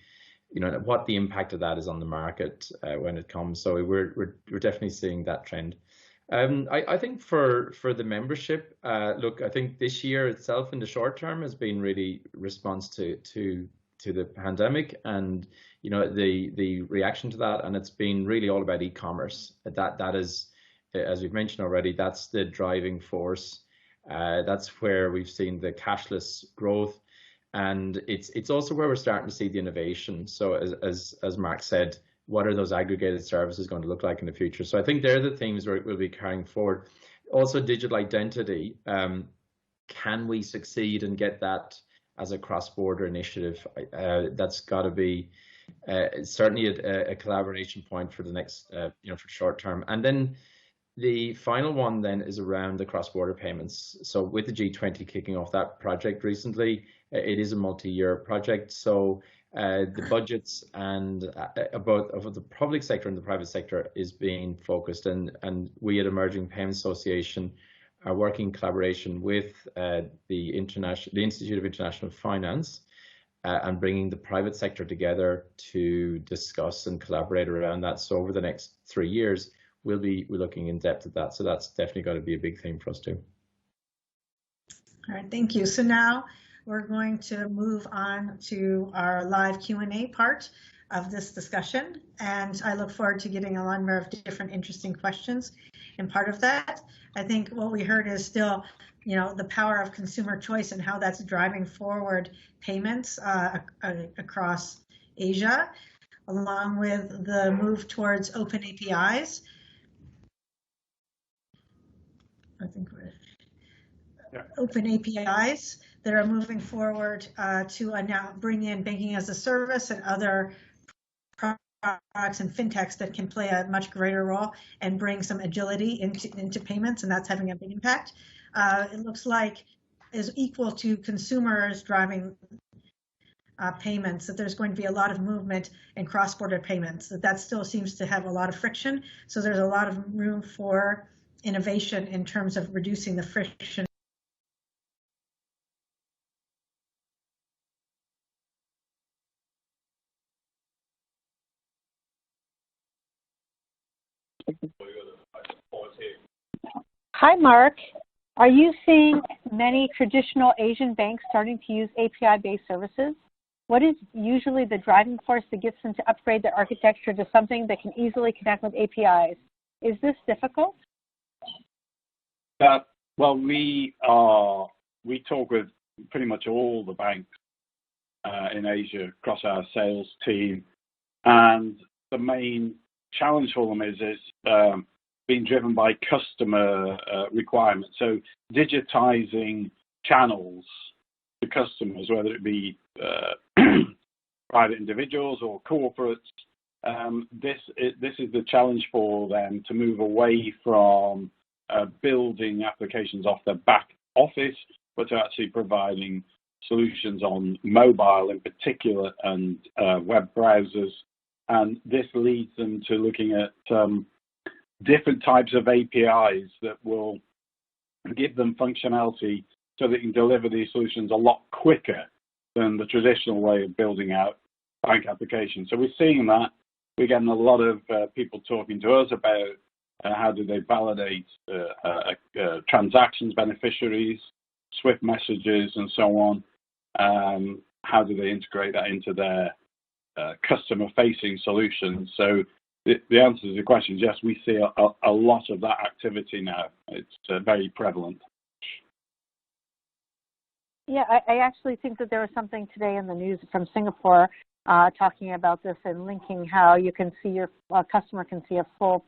what the impact of that is on the market when it comes. So we're definitely seeing that trend. I think for the membership, look, I think this year itself in the short term has been really response to the pandemic and the reaction to that, and it's been really all about e-commerce. That is, as we've mentioned already, that's the driving force. That's where we've seen the cashless growth. And it's also where we're starting to see the innovation. So as Mark said, what are those aggregated services going to look like in the future? So I think they're the themes we'll be carrying forward. Also, digital identity. Can we succeed and get that as a cross-border initiative? That's got to be certainly a collaboration point for the next, for short term. And then the final one then is around the cross-border payments. So with the G20 kicking off that project recently, it is a multi-year project. So the budgets and both of the public sector and the private sector is being focused, and we at Emerging Payments Association are working in collaboration with the Institute of International Finance and bringing the private sector together to discuss and collaborate around that. So over the next 3 years, we're looking in depth at that. So that's definitely going to be a big theme for us too. All right, thank you. So now we're going to move on to our live Q&A part of this discussion. And I look forward to getting a number of different interesting questions. And part of that, I think what we heard is still, the power of consumer choice and how that's driving forward payments across Asia, along with the move towards open APIs. I think open APIs that are moving forward to now bring in banking as a service and other products and fintechs that can play a much greater role and bring some agility into payments, and that's having a big impact. it looks like is equal to consumers driving payments, that there's going to be a lot of movement in cross-border payments, that still seems to have a lot of friction. So there's a lot of room for innovation in terms of reducing the friction. Hi, Mark. Are you seeing many traditional Asian banks starting to use API-based services? What is usually the driving force that gets them to upgrade their architecture to something that can easily connect with APIs? Is this difficult? Well, we talk with pretty much all the banks in Asia across our sales team, and the main challenge for them is being driven by customer requirements. So digitizing channels to customers, whether it be private individuals or corporates, this is the challenge for them, to move away from building applications off their back office, but to actually providing solutions on mobile in particular and web browsers. And this leads them to looking at different types of APIs that will give them functionality so they can deliver these solutions a lot quicker than the traditional way of building out bank applications. So we're seeing that. We're getting a lot of people talking to us about how do they validate transactions, beneficiaries, SWIFT messages, and so on. How do they integrate that into their customer-facing solutions? So the answer to the question is yes, we see a lot of that activity now. It's very prevalent. Yeah, I actually think that there was something today in the news from Singapore talking about this and linking how you can see your customer can see a full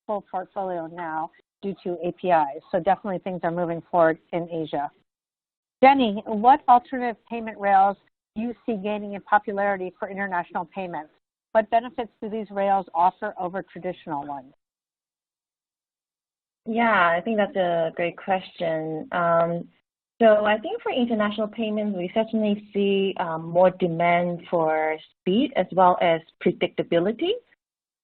full portfolio now due to APIs. So definitely things are moving forward in Asia. Jenny, what alternative payment rails do you see gaining in popularity for international payments? What benefits do these rails offer over traditional ones? Yeah, I think that's a great question. So I think for international payments, we certainly see more demand for speed as well as predictability.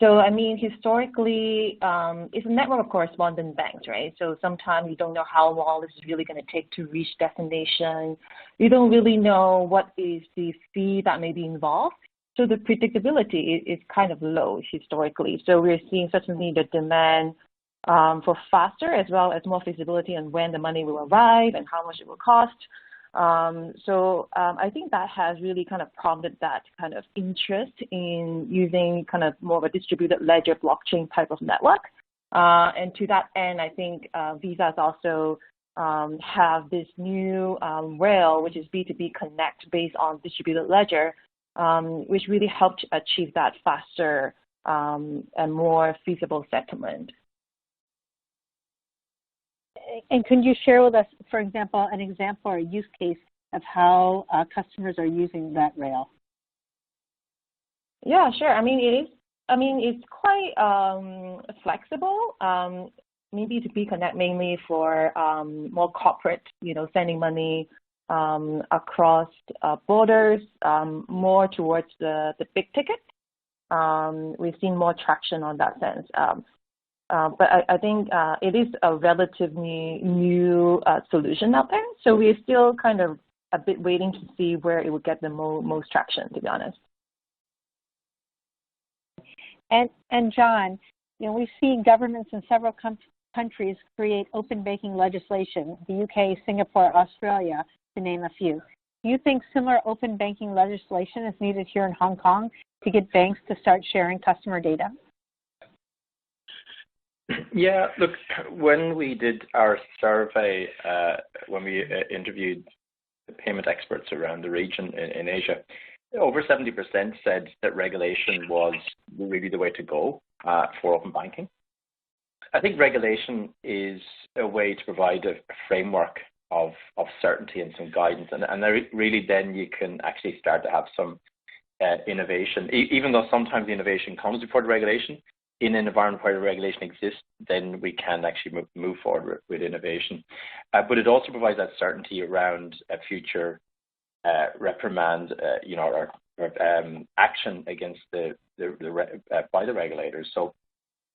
So, I mean, historically, it's a network of correspondent banks, right? So sometimes you don't know how long this is really going to take to reach destination. You don't really know what is the fee that may be involved. So the predictability is kind of low historically. So we're seeing certainly the demand for faster as well as more feasibility on when the money will arrive and how much it will cost. So I think that has really kind of prompted that kind of interest in using kind of more of a distributed ledger blockchain type of network. And to that end, I think Visas also have this new rail, which is B2B Connect based on distributed ledger, which really helped achieve that faster and more feasible settlement. And can you share with us, for example, an example or a use case of how customers are using that rail? Yeah, sure. I mean, it's quite flexible. Maybe to be connect mainly for more corporate, sending money across borders, more towards the big ticket. We've seen more traction on that sense. But I think it is a relatively new solution out there. So we're still kind of a bit waiting to see where it would get the most traction, to be honest. And John, we've seen governments in several countries create open banking legislation, the UK, Singapore, Australia, to name a few. Do you think similar open banking legislation is needed here in Hong Kong to get banks to start sharing customer data? Yeah, look, when we did our survey, when we interviewed the payment experts around the region in Asia, over 70% said that regulation was really the way to go for open banking. I think regulation is a way to provide a framework of certainty and some guidance, and really then you can actually start to have some innovation, even though sometimes the innovation comes before the regulation. in an environment where the regulation exists, then we can actually move forward with innovation. But it also provides that certainty around a future reprimand, or action against by the regulators. So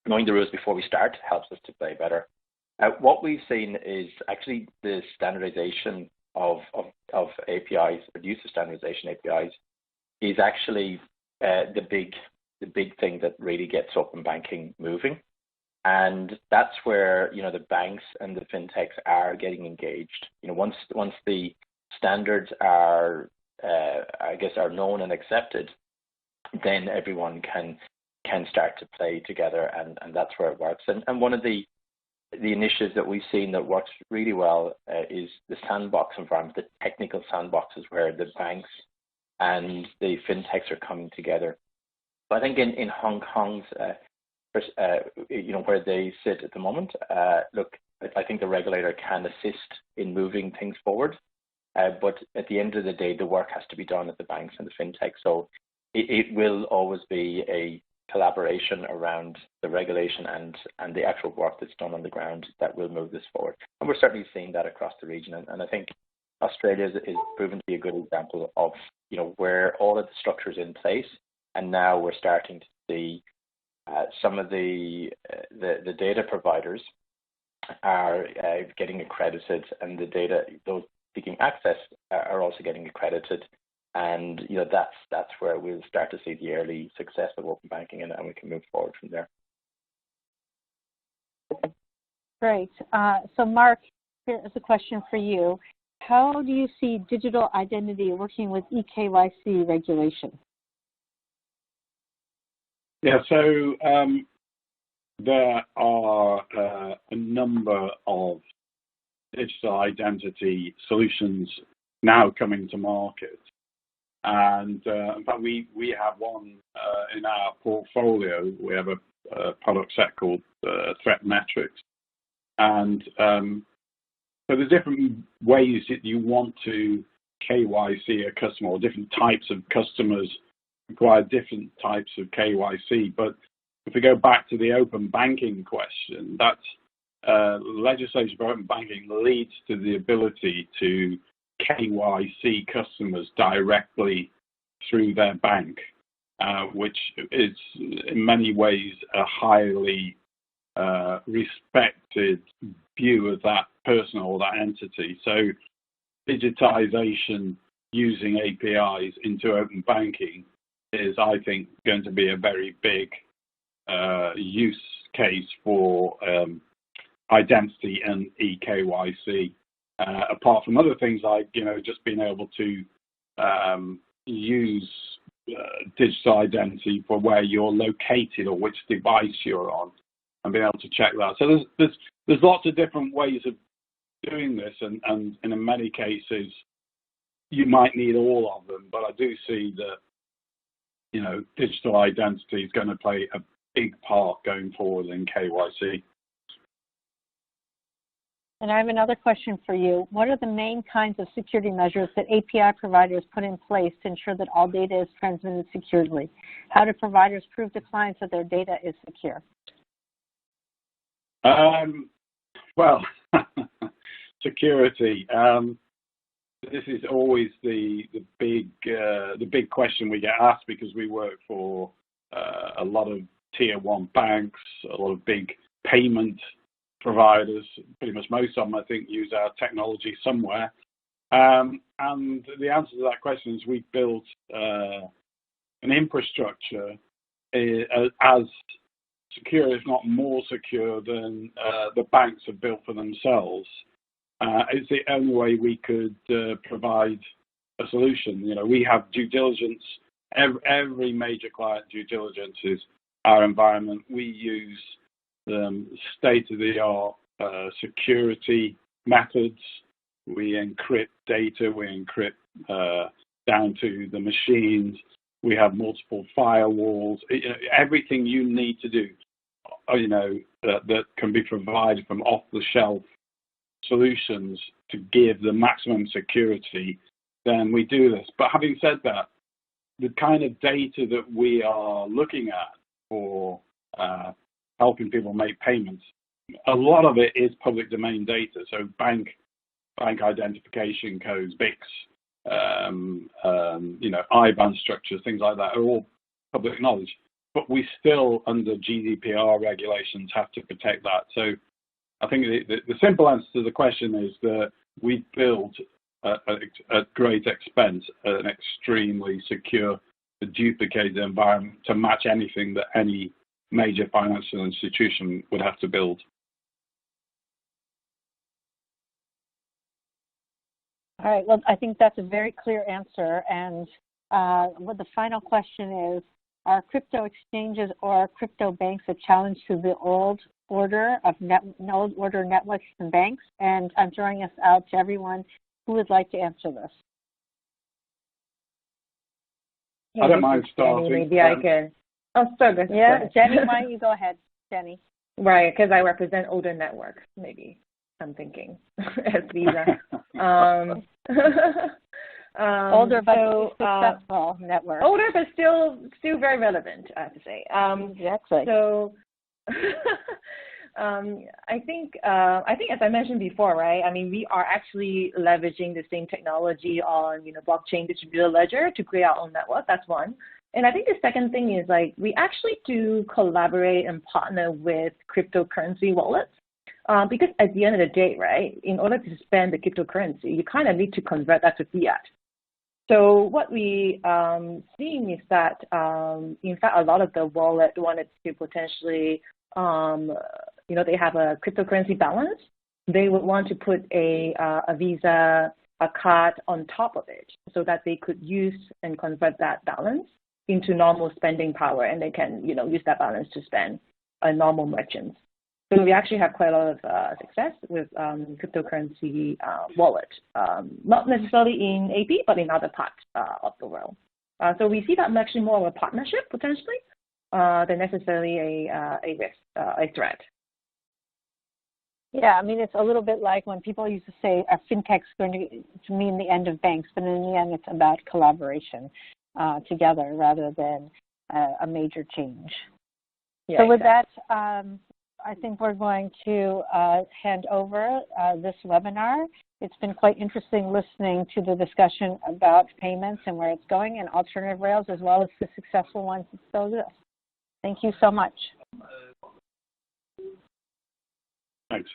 knowing the rules before we start helps us to play better. What we've seen is actually the standardization of APIs, the use of standardization APIs, is actually the big thing that really gets open banking moving. And that's where, the banks and the fintechs are getting engaged. Once the standards are, are known and accepted, then everyone can start to play together, and that's where it works. And one of the initiatives that we've seen that works really well is the sandbox environment, the technical sandboxes where the banks and the fintechs are coming together. But I think in Hong Kong's, where they sit at the moment, look, I think the regulator can assist in moving things forward. But at the end of the day, the work has to be done at the banks and the fintech. So it will always be a collaboration around the regulation and the actual work that's done on the ground that will move this forward. And we're certainly seeing that across the region. And I think Australia is proven to be a good example of, where all of the structure is in place. And now we're starting to see some of the data providers are getting accredited, and the data, those seeking access are also getting accredited. And that's where we'll start to see the early success of open banking, and we can move forward from there. Great. So Mark, here's a question for you. How do you see digital identity working with eKYC regulation? Yeah, so there are a number of digital identity solutions now coming to market. And in fact, we have one in our portfolio. We have a product set called Threat Metrics. And so there's different ways that you want to KYC a customer, or different types of customers require different types of KYC. But if we go back to the open banking question, that's legislation for open banking leads to the ability to KYC customers directly through their bank, which is in many ways a highly respected view of that person or that entity. So digitization using APIs into open banking is, I think, going to be a very big use case for identity and eKYC. Apart from other things like, just being able to use digital identity for where you're located or which device you're on, and being able to check that. So there's lots of different ways of doing this, and in many cases you might need all of them. But I do see that digital identity is going to play a big part going forward in KYC. And I have another question for you. What are the main kinds of security measures that API providers put in place to ensure that all data is transmitted securely? How do providers prove to clients that their data is secure? Well, security. This is always the big question we get asked, because we work for a lot of tier 1 banks, a lot of big payment providers. Pretty much most of them, I think, use our technology somewhere. And the answer to that question is we've built an infrastructure as secure, if not more secure, than the banks have built for themselves. It's the only way we could provide a solution. We have due diligence. Every major client due diligence is our environment. We use state-of-the-art security methods. We encrypt data. We encrypt down to the machines. We have multiple firewalls. Everything you need to do, that can be provided from off-the-shelf solutions to give the maximum security, then we do this. But having said that, the kind of data that we are looking at for helping people make payments. A lot of it is public domain data, so bank identification codes, BICs, IBAN structures, things like that are all public knowledge. But we still, under GDPR regulations, have to protect that. So I think the simple answer to the question is that we built at great expense an extremely secure, duplicated environment to match anything that any major financial institution would have to build. All right, well, I think that's a very clear answer. And what the final question is, are crypto exchanges or crypto banks a challenge to the old order of networks and banks? And I'm throwing us out to everyone who would like to answer this. I don't mind starting. Jenny, maybe I can. Oh, sorry. Yeah, Jenny, why don't you go ahead, Jenny? Right, because I represent older networks, maybe. I'm thinking as Visa. Older but successful network. Older but still very relevant, I have to say. Exactly. So I think as I mentioned before, right? I mean, we are actually leveraging the same technology on blockchain distributed ledger to create our own network. That's one. And I think the second thing is we actually do collaborate and partner with cryptocurrency wallets. Because at the end of the day, right, in order to spend the cryptocurrency, you kind of need to convert that to fiat. So what we seeing is that, in fact, a lot of the wallet wanted to potentially, they have a cryptocurrency balance. They would want to put a Visa, a card on top of it so that they could use and convert that balance into normal spending power, and they can, use that balance to spend on normal merchants. So we actually have quite a lot of success with cryptocurrency wallet, not necessarily in AP, but in other parts of the world. So we see that actually more of a partnership potentially than necessarily a risk, a threat. Yeah, I mean, it's a little bit like when people used to say FinTech is going to mean the end of banks, but in the end, it's about collaboration together rather than a major change. Yeah, so with exactly. that, I think we're going to hand over this webinar. It's been quite interesting listening to the discussion about payments and where it's going and alternative rails, as well as the successful ones that still exist. Thank you so much. Thanks.